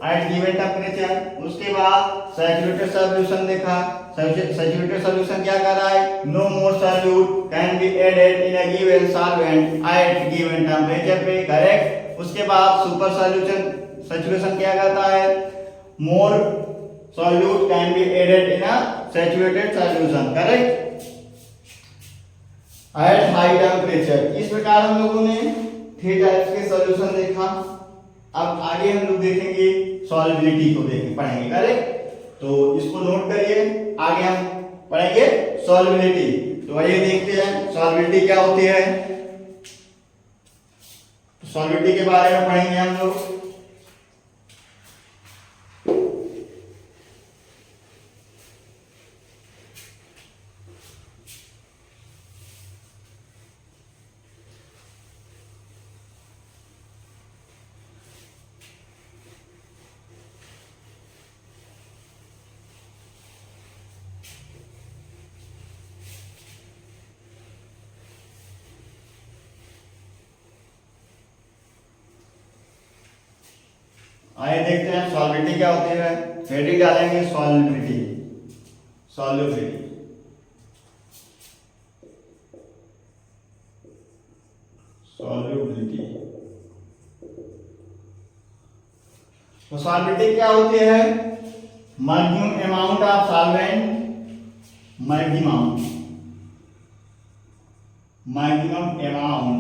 Speaker 1: At given temperature. उसके बाद saturated solution देखा। Saturated solution क्या कर रहा है? No more solute can be added in a given solvent at given temperature पे। Correct? उसके बाद super saturation क्या करता है? More solute can be added in a saturated solution. Correct? At high temperature. इस प्रकार हम लोगों ने थ्री टाइप्स के सॉल्यूशन देखा। अब आगे हम लोग देखेंगे सॉल्युबिलिटी को पढ़ेंगे। करेक्ट? तो इसको नोट करिए, आगे हम पढ़ेंगे सॉल्युबिलिटी। तो आइए देखते हैं सॉल्युबिलिटी क्या होती है। तो सॉल्युबिलिटी के बारे में पढ़ेंगे हम लोग। आइए देखते हैं सॉल्युबिलिटी क्या होती है। हेडिंग डालेंगे सॉल्युबिलिटी। सॉल्युबिलिटी सॉल्युबिलिटी तो सॉल्युबिलिटी क्या होती है? Maximum amount of solvent, maximum amount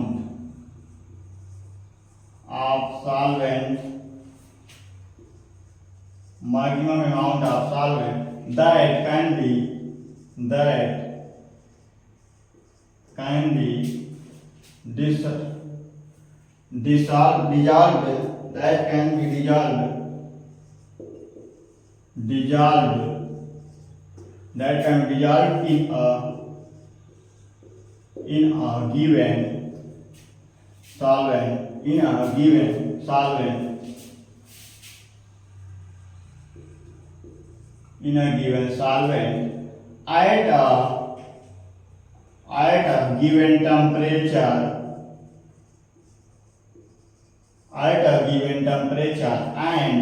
Speaker 1: of solvent, maximum amount of solvent that can be dissolved that can be dissolved in a given solvent at a given temperature and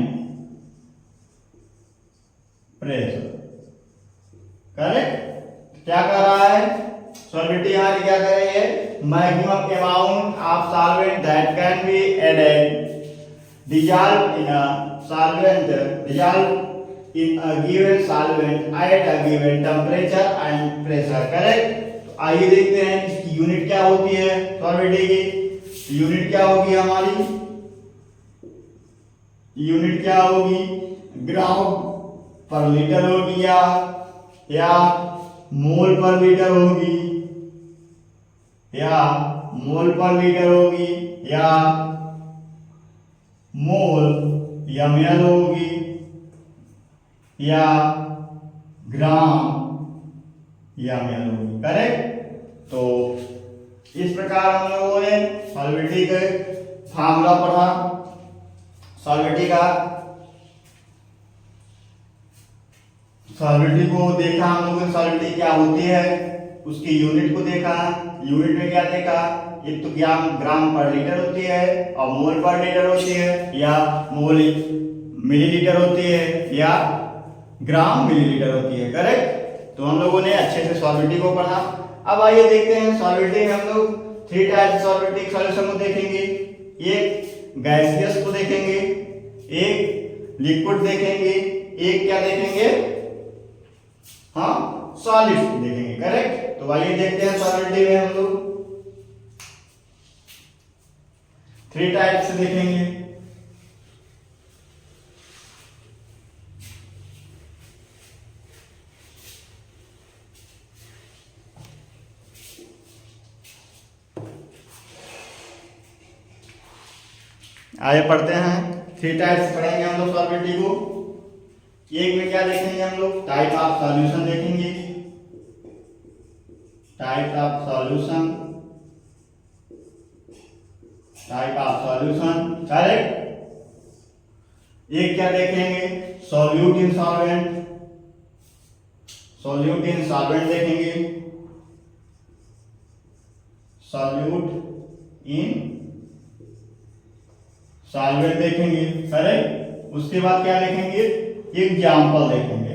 Speaker 1: pressure। Correct? क्या कर रहा है solubility? यहाँ क्या कर रही है? Maximum amount of solvent that can be dissolved in a solvent in a given solvent at a given temperature and pressure। Correct? तो आइए देखते हैं इसकी यूनिट क्या होती है सॉल्युबिलिटी की। यूनिट क्या होगी हमारी? यूनिट क्या होगी? ग्राम पर लीटर होगी या मोल पर लीटर होगी या मोल पर लीटर होगी या मोल ml होगी या ग्राम ml होगी। करेक्ट? तो इस प्रकार हम लोगों ने सॉल्युबिलिटी के फार्मूला पढ़ा। सॉल्युबिलिटी को देखा हम लोगों ने, सॉल्युबिलिटी क्या होती है, उसकी यूनिट को देखा। यूनिट में क्या देखा? एक तो ग्राम पर लीटर होती है और मोल पर लीटर होती है या मोल मिलीलीटर होती है या ग्राम मिलीलीटर होती है। करेक्ट? तो हम लोगों ने अच्छे से सॉल्युबिलिटी को पढ़ा। अब आइए देखते हैं सॉल्युबिलिटी में हम लोग 3 टाइप्स सॉल्युबिलिटी सॉल्यूशन को देखेंगे। एक गैसियस को देखेंगे, एक लिक्विड देखेंगे, एक क्या देखेंगे? हाँ, सॉलिड देखेंगे। करेक्ट? तो आइए देखते हैं सॉल्युबिलिटी में हम लोग 3 टाइप्स से देखेंगे। आगे पढ़ते हैं। 3 टाइप्स पढ़ेंगे हम लोग सॉल्युबिलिटी को। एक में क्या देखेंगे हम लोग? टाइप ऑफ सॉल्यूशन देखेंगे। Type of solution correct? एक क्या देखेंगे? सॉल्यूट इन सॉल्वेंट देखेंगे। सॉल्यूट इन सॉल्वेंट देखेंगे। करेक्ट? उसके बाद क्या देखेंगे? एग्जाम्पल देखेंगे।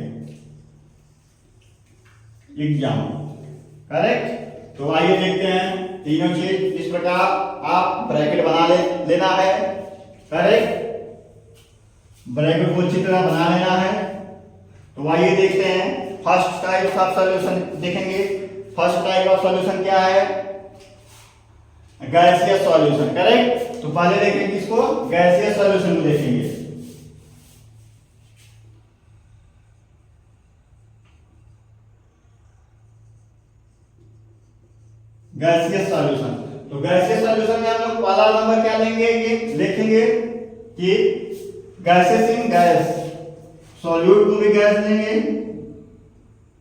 Speaker 1: करेक्ट? तो आइए देखते हैं तीनों चीज। इस प्रकार आप ब्रैकेट बना लेना है। करेक्ट? ब्रैकेट को अच्छी तरह बना लेना है। तो आइए देखते हैं फर्स्ट टाइप ऑफ सॉल्यूशन देखेंगे। फर्स्ट टाइप ऑफ सॉल्यूशन क्या है? Gaseous solution. करेक्ट? तो पहले देखेंगे इसको, गैसियस सॉल्यूशन को देखेंगे। Gaseous solution. तो गैसियस सॉल्यूशन में हम लोग पहला नंबर क्या लेंगे? ये लिखेंगे कि गैसेस इन गैस। सॉल्यूट को भी गैस लेंगे।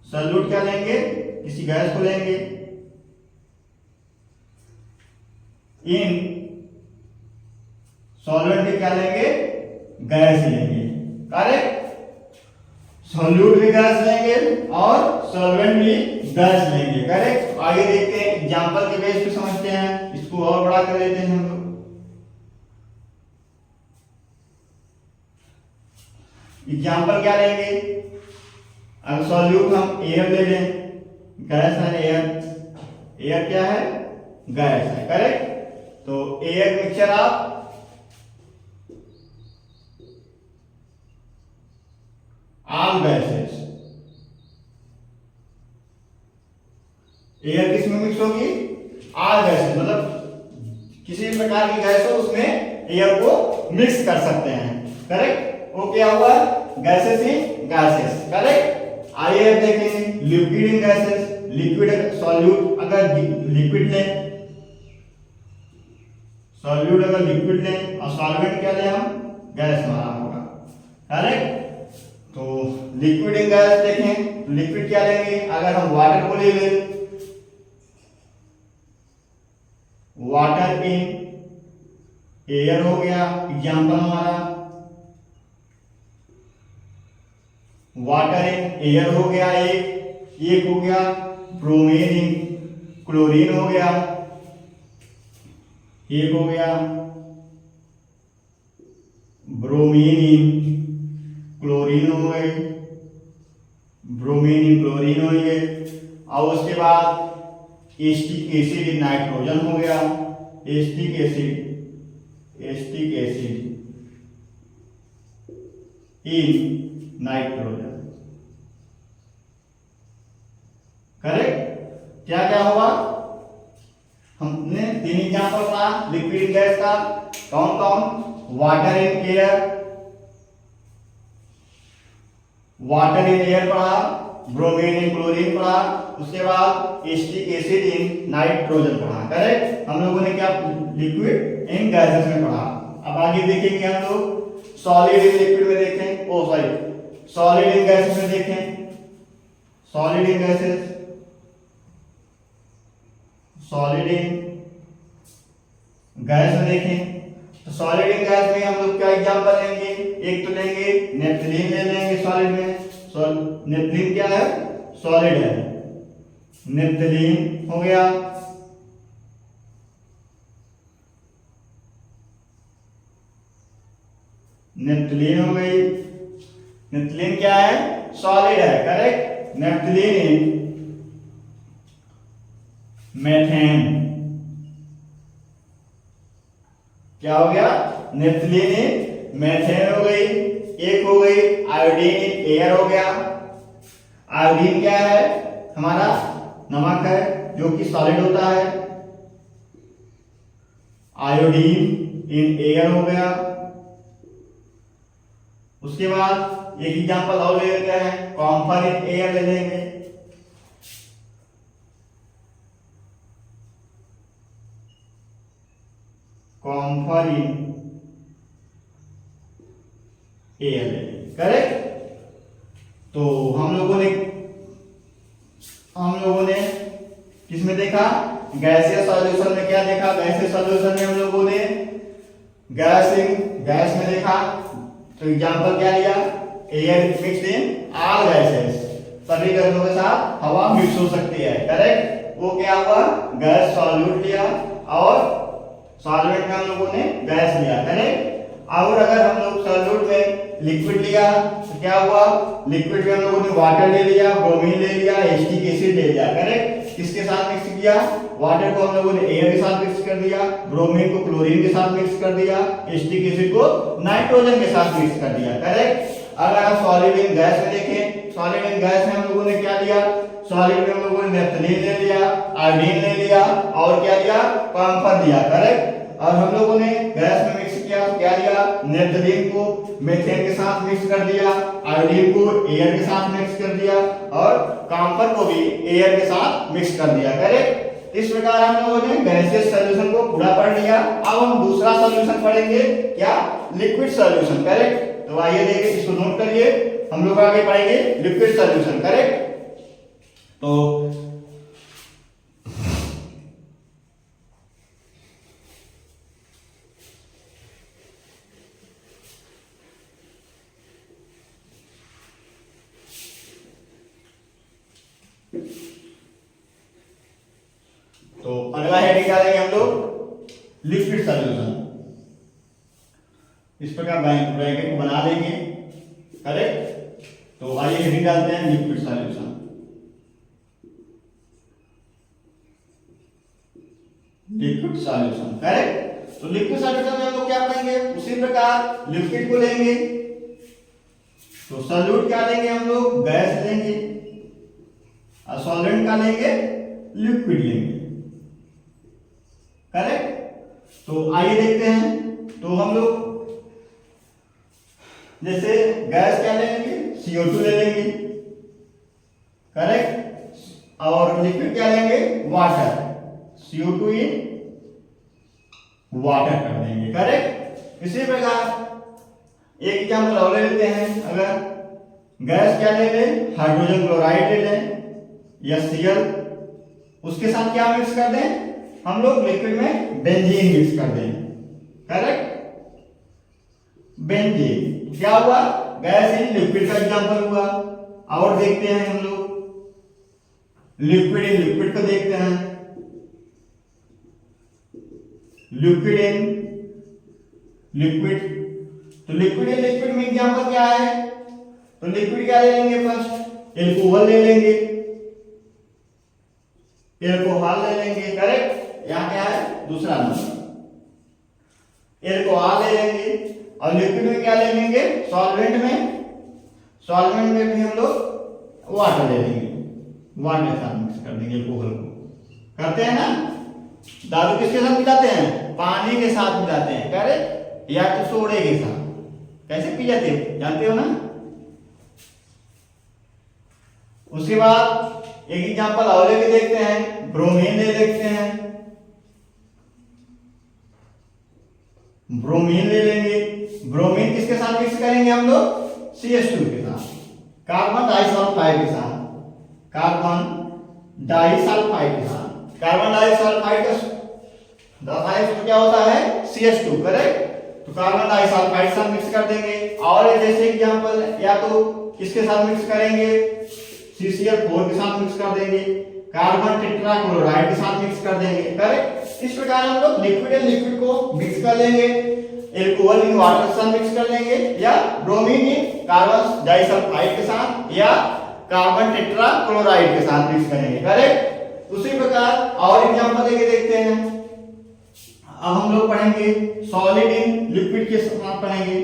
Speaker 1: सॉल्यूट क्या लेंगे? किसी गैस को लेंगे। इन सॉल्वेंट भी क्या लेंगे? गैस लेंगे। करेक्ट? सॉल्यूट भी गैस लेंगे और सॉल्वेंट भी गैस लेंगे। करेक्ट? आगे देखते हैं, एग्जांपल के बेस पे समझते हैं। इसको और बड़ा कर लेते हैं हम लोग। एग्जाम्पल क्या लेंगे, अगर सॉल्यूट हम एयर ले लें, गैस है एयर, एयर क्या है, गैस है, करेक्ट। तो air mixture of all gases, air किस में मिक्स होगी, ऑल गैसेस, मतलब किसी प्रकार की गैस हो उसमें एयर को मिक्स कर सकते हैं, करेक्ट। वो क्या हुआ, गैसेस इन गैसेस, करेक्ट। आइए अब देखेंगे liquid in gases, liquid solute अगर लिक्विड लें, सॉल्यूट अगर लिक्विड लें और सॉल्वेंट क्या लें हम, गैस हमारा होगा, करेक्ट। तो लिक्विड इन गैस देखें, लिक्विड क्या लेंगे, अगर हम वाटर को ले लें, वाटर इन एयर हो गया एग्जाम्पल हमारा, वाटर इन एयर हो गया एक हो गया, ब्रोमीन इन क्लोरीन हो गया एक हो गया, ब्रोमीन इन क्लोरीन हो गई, ब्रोमीन इन क्लोरीन हो गए, और उसके बाद एसिटिक एसिड इन नाइट्रोजन हो गया, acetic acid in nitrogen, correct. क्या क्या हुआ, हमने 3 एग्जाम्पल पढ़ा लिक्विड गैस का, कौन कौन, water in air, water in air पढ़ा, ब्रोमीन इन क्लोरीन पढ़ा, उसके बाद एसिटिक एसिड इन नाइट्रोजन पढ़ा, करेक्ट। हम लोगों ने क्या लिक्विड इन गैसेस में पढ़ा। अब आगे देखेंगे हम लोग सॉलिड इन लिक्विड में देखें, ओ सॉरी सॉलिड इन गैसेस में देखें, solid in gases, solid in gas में देखें, तो सॉलिड इन गैस में हम लोग क्या एग्जांपल लेंगे, एक तो लेंगे नेफ्थलीन ले लेंगे सॉलिड में, नेफ्थलीन क्या है, सॉलिड है, नेफ्थलीन हो गया, नेफ्थलीन हो गई, नेफ्थलीन क्या है, सॉलिड है, करेक्ट। नेफ्थलीन इन मेथेन, क्या हो गया, नेफ्थलीन इन मेथेन हो गई, एक हो गई आयोडीन इन एयर हो गया, आयोडीन क्या है, हमारा नमक है जो कि सॉलिड होता है, आयोडीन इन एयर हो गया। उसके बाद एक एग्जांपल और ले लेते हैं, कॉम्फर इन एयर ले लेंगे, कॉम्फर इन एयर ले लेंगे, करेक्ट। तो हम लोगों ने किसमें देखा, गैसीय सॉल्यूशन में क्या देखा, गैसीय सॉल्यूशन में हम लोगों ने गैस में देखा, तो एग्जांपल क्या लिया, air mixed in all gases, सभी गैसों के साथ हवा मिक्स हो सकती है, करेक्ट। वो क्या हुआ, गैस सॉल्यूट लिया और सॉल्वेंट में हम लोगों ने गैस लिया, करेक्ट। और अगर हम लोग सॉल्यूट में लिक्विड लिया तो क्या हुआ, लिक्विड में हम लोगों ने वाटर ले लिया, ब्रोमीन ले लिया, एसिटिक एसिड ले लिया, करेक्ट। किसके साथ मिक्स किया, वाटर को हम लोगों ने एयर के साथ मिक्स कर दिया, ब्रोमीन को क्लोरीन के साथ मिक्स कर दिया, एसिटिक एसिड को नाइट्रोजन के साथ मिक्स कर दिया, करेक्ट। अगर हम सॉलिड इन गैस में देखें, सॉलिड इन गैस में हम लोगों ने क्या लिया, सॉलिड में हम लोगों ने नेफ्थलीन ले लिया, आयोडीन ले लिया और क्या लिया, कॉम्फर दिया, करेक्ट। और हम लोगों ने गैस में मिक्स किया, क्या लिया, नेफ्थलीन को मीथेन के साथ मिक्स कर दिया, आयोडीन को एयर के साथ मिक्स कर दिया और कॉम्फर को भी एयर के साथ मिक्स कर दिया, करेक्ट। इस प्रकार हम लोगों ने गैसियस सॉल्यूशन को पूरा पढ़ लिया। अब हम दूसरा सॉल्यूशन पढ़ेंगे, क्या, लिक्विड सॉल्यूशन, करेक्ट। तो आइए देखिए, इसको नोट करिए, हम लोग आगे पढ़ेंगे लिक्विड सॉल्यूशन, करेक्ट। तो अगला हेडिंग क्या लेंगे हम लोग, लिक्विड सॉल्यूशन। इस प्रकार ब्रैकेट को बना देंगे, करेक्ट। तो आइए हेडिंग डालते हैं liquid solution. Liquid solution correct. तो लिक्विड सॉल्यूशन में हम लोग क्या करेंगे, उसी प्रकार लिक्विड को लेंगे तो सॉल्यूट क्या लेंगे हम लोग, गैस लेंगे, और सॉल्वेंट का लेंगे, लिक्विड लेंगे, करेक्ट। तो आइए देखते हैं। तो हम लोग जैसे गैस क्या लेंगे, CO2 ले लेंगे, करेक्ट, और लिक्विड क्या लेंगे, वाटर, CO2 इन वाटर कर देंगे, करेक्ट। इसी प्रकार एक एग्जाम्पल और ले लेते हैं। अगर गैस क्या ले लें, हाइड्रोजन क्लोराइड ले लें या Cl, उसके साथ क्या मिक्स कर दें हम लोग, लिक्विड में बेंजीन मिक्स कर दें, करेक्ट। बेंजीन क्या हुआ, गैस इन लिक्विड का एग्जाम्पल हुआ। और देखते हैं हम लोग लिक्विड इन लिक्विड को देखते हैं। लिक्विड इन लिक्विड, तो लिक्विड इन लिक्विड में एग्जाम्पल क्या है, तो लिक्विड क्या ले लेंगे, फर्स्ट एल्कोहल ले लेंगे, एल्कोहल ले लेंगे, करेक्ट। यहाँ क्या है, दूसरा नंबर एल्कोहल ले लेंगे। और लिक्विड में क्या ले लेंगे, सॉल्वेंट में भी हम लोग वाटर ले लेंगे, वाटर के साथ मिक्स कर देंगे एल्कोहल को। करते हैं ना, दारू किसके साथ मिलाते हैं, पानी के साथ मिलाते हैं, करेक्ट, या तो सोडे के साथ। कैसे पी जाते हो, जानते हो ना। उसके बाद एक एग्जांपल और लेके देखते हैं, ब्रोमीन ले देखते हैं। ब्रोमीन ले लेंगे, ब्रोमीन किसके साथ मिक्स करेंगे हम लोग, CH2 के साथ, कार्बन डाइसल्फाइड के साथ, कार्बन डाइसल्फाइड के साथ। कार्बन डाइसल्फाइड का क्या होता है, CH2, करेक्ट। तो कार्बन डाइसल्फाइड के साथ मिक्स कर देंगे। और जैसे एग्जांपल, या तो किसके साथ मिक्स करेंगे, CCl4 के साथ मिक्स कर देंगे, कार्बन टेट्राक्लोराइड के साथ मिक्स कर देंगे, करेक्ट। इस प्रकार हम लोग लिक्विड को मिक्स कर लेंगे, एल्कोहल इन वाटर के साथ मिक्स कर लेंगे, या ब्रोमीन इन कार्बन डाइसल्फाइड के साथ, या कार्बन टेट्राक्लोराइड के साथ मिक्स करेंगे, करेक्ट। उसी प्रकार और एग्जांपल लेके देखते हैं। अब हम लोग पढ़ेंगे सॉलिड इन लिक्विड के साथ पढ़ेंगे।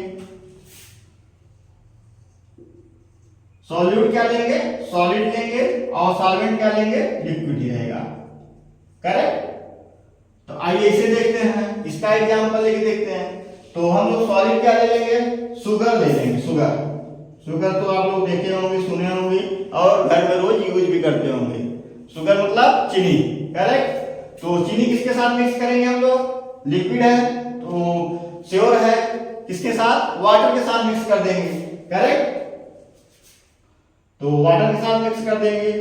Speaker 1: सॉल्यूट क्या लेंगे, सॉलिड लेंगे, और सॉल्वेंट क्या लेंगे, लिक्विड ही रहेगा, करेक्ट। तो आइए इसे देखते हैं, इसका एग्जांपल लेके देखते हैं। तो हम लोग सॉलिड क्या ले लेंगे, शुगर ले लेंगे। शुगर तो आप लोग देखे होंगे, सुने होंगे, और घर में रोज यूज भी करते होंगे। शुगर मतलब चीनी, करेक्ट। तो चीनी किसके साथ मिक्स करेंगे हम लोग, लिक्विड है तो श्योर है किसके साथ, वाटर के साथ मिक्स कर देंगे, करेक्ट। तो वाटर के साथ मिक्स कर देंगे,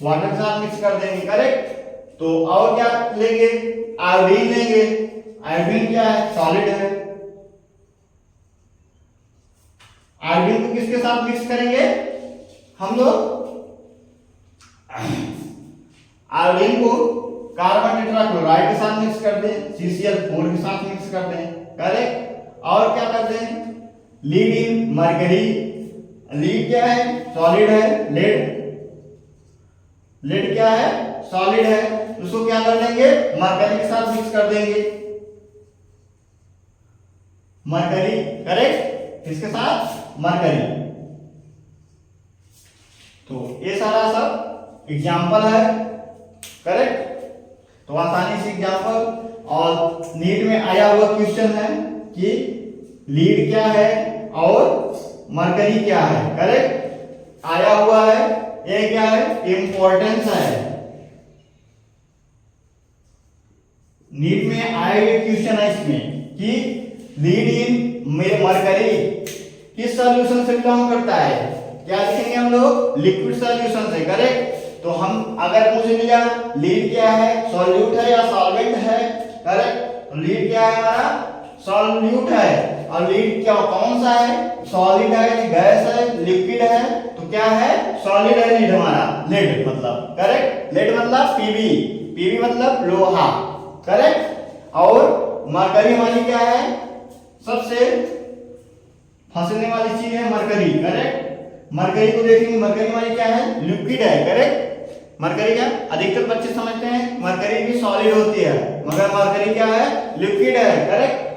Speaker 1: वाटर के साथ मिक्स कर देंगे, करेक्ट। तो और क्या लेंगे, आयोडीन लेंगे। आयोडीन क्या है, सॉलिड है। आयोडीन को किसके साथ मिक्स करेंगे हम लोग, आयोडीन को कार्बन टेट्राक्लोराइड के साथ मिक्स कर दें, CCl4 के साथ मिक्स कर दें, करेक्ट। और क्या कर दें, लीड इन मरकरी। लीड क्या है, सॉलिड है, लेड क्या है, सॉलिड है, उसको क्या कर देंगे, मरकरी के साथ मिक्स कर देंगे, मरकरी, करेक्ट। किसके साथ, मरकरी। तो ये सारा सब एग्जाम्पल है, करेक्ट। तो आसानी से एग्जाम्पल, और नीट में आया हुआ क्वेश्चन है कि लीड क्या है और मरकरी क्या है, करेक्ट, आया हुआ है। ये क्या है, इंपॉर्टेंस है, नीट में आए हुए क्वेश्चन है इसमें कि लीड इन मरकरी किस सॉल्यूशन से बिलोंग करता है। क्या लिखेंगे हम लोग, लिक्विड सॉल्यूशन से, करेक्ट। तो हम अगर पूछ लिया लीड क्या है, सॉल्यूट है या सॉल्वेंट है, करेक्ट। तो लीड क्या है हमारा, सॉल्यूट है। और लीड क्या कौन सा है, सॉलिड है, गैस है, लिक्विड है, तो क्या है, सॉलिड है लीड हमारा, लेड मतलब, करेक्ट। लेड मतलब पीवी मतलब लोहा, करेक्ट। और मरकरी हमारी क्या है, सबसे फंसने वाली चीज है मरकरी, करेक्ट। मरकरी को देखेंगे, मरकरी वाली क्या है, लिक्विड है, करेक्ट। मरकरी क्या, अधिकतर बच्चे समझते हैं मरकरी भी सॉलिड होती है, मगर मरकरी क्या है, लिक्विड है, करेक्ट।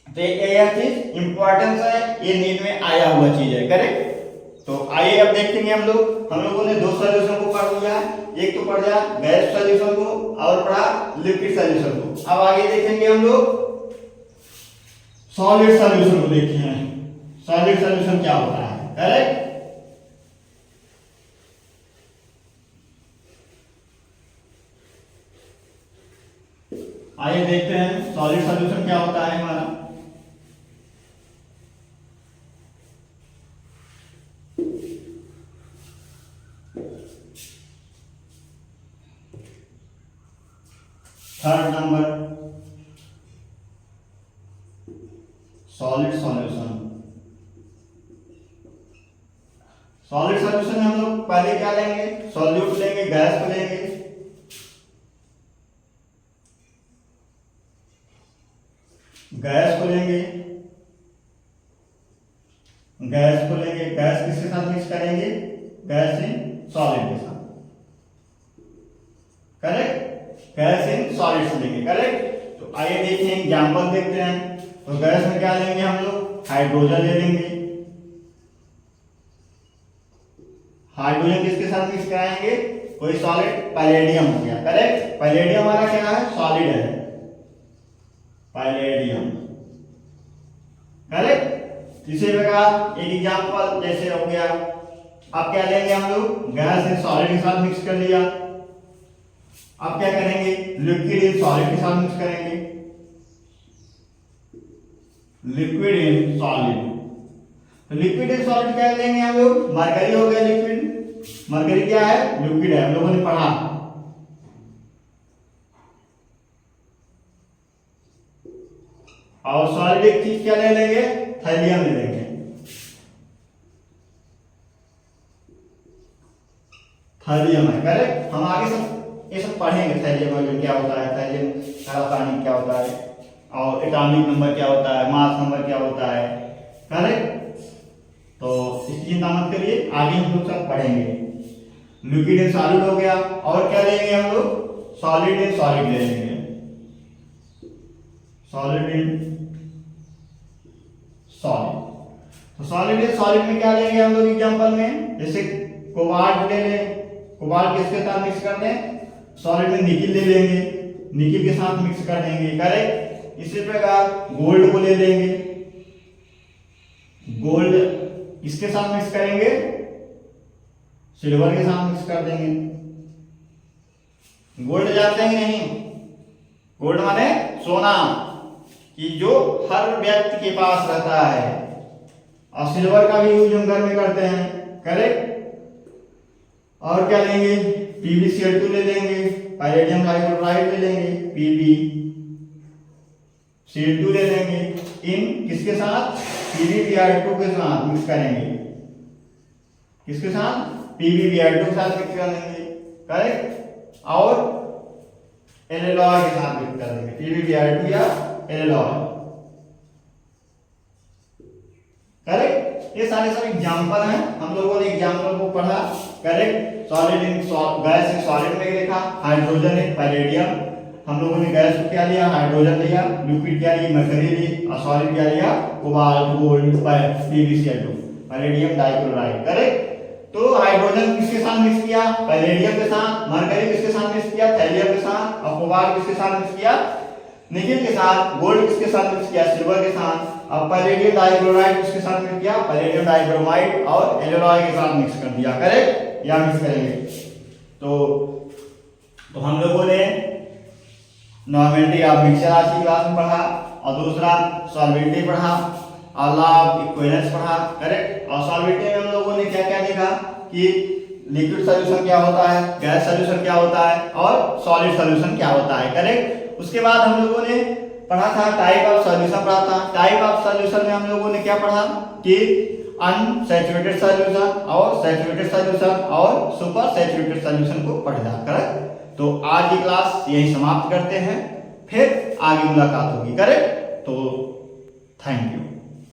Speaker 1: तो यह चीज इंपॉर्टेंस है, ये नींद में आया हुआ चीज है, करेक्ट। तो आइए अब देखेंगे हम लोगों ने दो सॉल्यूशन को पढ़ लिया, एक तो पढ़ लिया गैस सॉल्यूशन को और पढ़ा लिक्विड सॉल्यूशन को। अब आगे देखेंगे हम लोग सॉलिड सॉल्यूशन को। देखिए सॉलिड सॉल्यूशन क्या होता है, करेक्ट। आइए देखते हैं सॉलिड सॉल्यूशन क्या होता है हमारा। Third number solid solution. Solid solution में हम लोग पहले क्या लेंगे, सॉल्यूट लेंगे, गैस को लेंगे, गैस को लेंगे, गैस को लेंगे, गैस किसके साथ मिक्स करेंगे, गैस इन सॉलिड के साथ, करेक्ट। गैस इन सॉलिड से लेंगे, करेक्ट। तो आइए देखिए एग्जांपल देखते हैं। तो गैस में क्या लेंगे हम लोग, हाइड्रोजन ले लेंगे, हाइड्रोजन किसके साथ मिक्स कराएंगे, कोई सॉलिड, पैलेडियम हो गया, करेक्ट। पैलेडियम हमारा क्या है, सॉलिड है, पैलेडियम, करेक्ट। इसी प्रकार एक एग्जांपल जैसे हो गया, अब क्या लेंगे हम लोग, गैस इन सॉलिड के साथ मिक्स कर लिया, अब क्या करेंगे, लिक्विड इन सॉलिड के साथ मिक्स करेंगे, लिक्विड इन सॉलिड। तो लिक्विड इन सॉलिड क्या लेंगे हम लोग, मरकरी हो गया लिक्विड, मरकरी क्या है, लिक्विड है, हम लोगों ने पढ़ा। और सॉलिड एक चीज क्या ले लेंगे, थैलियम ले लेंगे, थैलियम है, करेक्ट। हम आगे सब ये सब पढ़ेंगे, थैलियम क्या होता है, थैलियम रासायनिक क्या होता है, और एटॉमिक नंबर क्या होता है, मास नंबर क्या होता है, करेक्ट। तो इसकी चिंता मत करिए, आगे हम लोग सब पढ़ेंगे। लिक्विड इन सॉलिड हो गया, और क्या लेंगे हम लोग, सॉलिड इन सॉलिड ले लेंगे, सॉलिड इन सॉलिड। तो सॉलिड इन सॉलिड में क्या लेंगे हम लोग एग्जांपल में, जैसे कोबाल्ट ले लें, कोबाल्ट किसके साथ मिक्स कर दें, सॉलिड में निकिल ले लेंगे, निकिल के साथ मिक्स कर देंगे, करेक्ट। इसी प्रकार गोल्ड को ले लेंगे, गोल्ड किसके साथ मिक्स करेंगे, सिल्वर के साथ मिक्स कर देंगे। गोल्ड जानते हैं नहीं, गोल्ड माने सोना, कि जो हर व्यक्ति के पास रहता है, और सिल्वर का भी यूज हम घर में करते हैं, करेक्ट। और क्या लेंगे, PbCl2 ले लेंगे, पैलेडियम हाइड्रोक्साइड ले लेंगे, PbCl2 ले लेंगे, इन किसके साथ, PbBr2 के साथ मिक्स करेंगे, किसके साथ, PbBr2 के साथ मिक्स कर देंगे, करेक्ट। और एल्लोय के साथ मिक्स कर देंगे, PbBr2 या एल्लोय, करेक्ट। ये सारे सब एग्जांपल हैं, हम लोगों ने एग्जांपल को पढ़ा, correct. Solid in gas in solid में देखा, हाइड्रोजन इन पैलेडियम, हम लोगों ने गैस को क्या लिया, हाइड्रोजन लिया, लिक्विड क्या लिया, मरकरी ली, और सॉलिड क्या लिया, cobalt, gold, PbCl2, palladium dichloride, correct. तो हाइड्रोजन किसके साथ मिक्स किया, पैलेडियम के साथ, मरकरी किसके साथ मिक्स किया, थैलियम के साथ, और कोबाल्ट किसके साथ मिक्स किया, निकिल के साथ, गोल्ड किसके साथ मिक्स किया, सिल्वर के साथ, अब पैलेडियम डाइक्लोराइड किसके साथ मिक्स किया, पैलेडियम डाइब्रोमाइड और एल्लोय के साथ मिक्स कर दिया, करेक्ट। या मिक्स करेंगे। तो हम लोगों ने नॉर्मेलिटी ऑफ मिक्सचर आज की क्लास में पढ़ा, और दूसरा सॉल्वेंटी पढ़ा, और लॉ ऑफ इक्विवेलेंस पढ़ा, करेक्ट। और सॉल्वेंटी में हम लोगों ने क्या क्या देखा कि लिक्विड सॉल्यूशन क्या होता है, गैस सॉल्यूशन क्या होता है, और सॉलिड सॉल्यूशन क्या होता है, करेक्ट। उसके बाद हम लोगों ने पढ़ा था टाइप ऑफ सॉल्यूशन पढ़ा था। टाइप ऑफ सॉल्यूशन में हम लोगों ने क्या पढ़ा कि अनसैचुरेटेड सॉल्यूशन और सैचुरेटेड सॉल्यूशन और सुपर सैचुरेटेड सॉल्यूशन को पढ़ा, करेक्ट। तो आज की क्लास यही समाप्त करते हैं, फिर आगे मुलाकात होगी, करेक्ट। तो थैंक यू।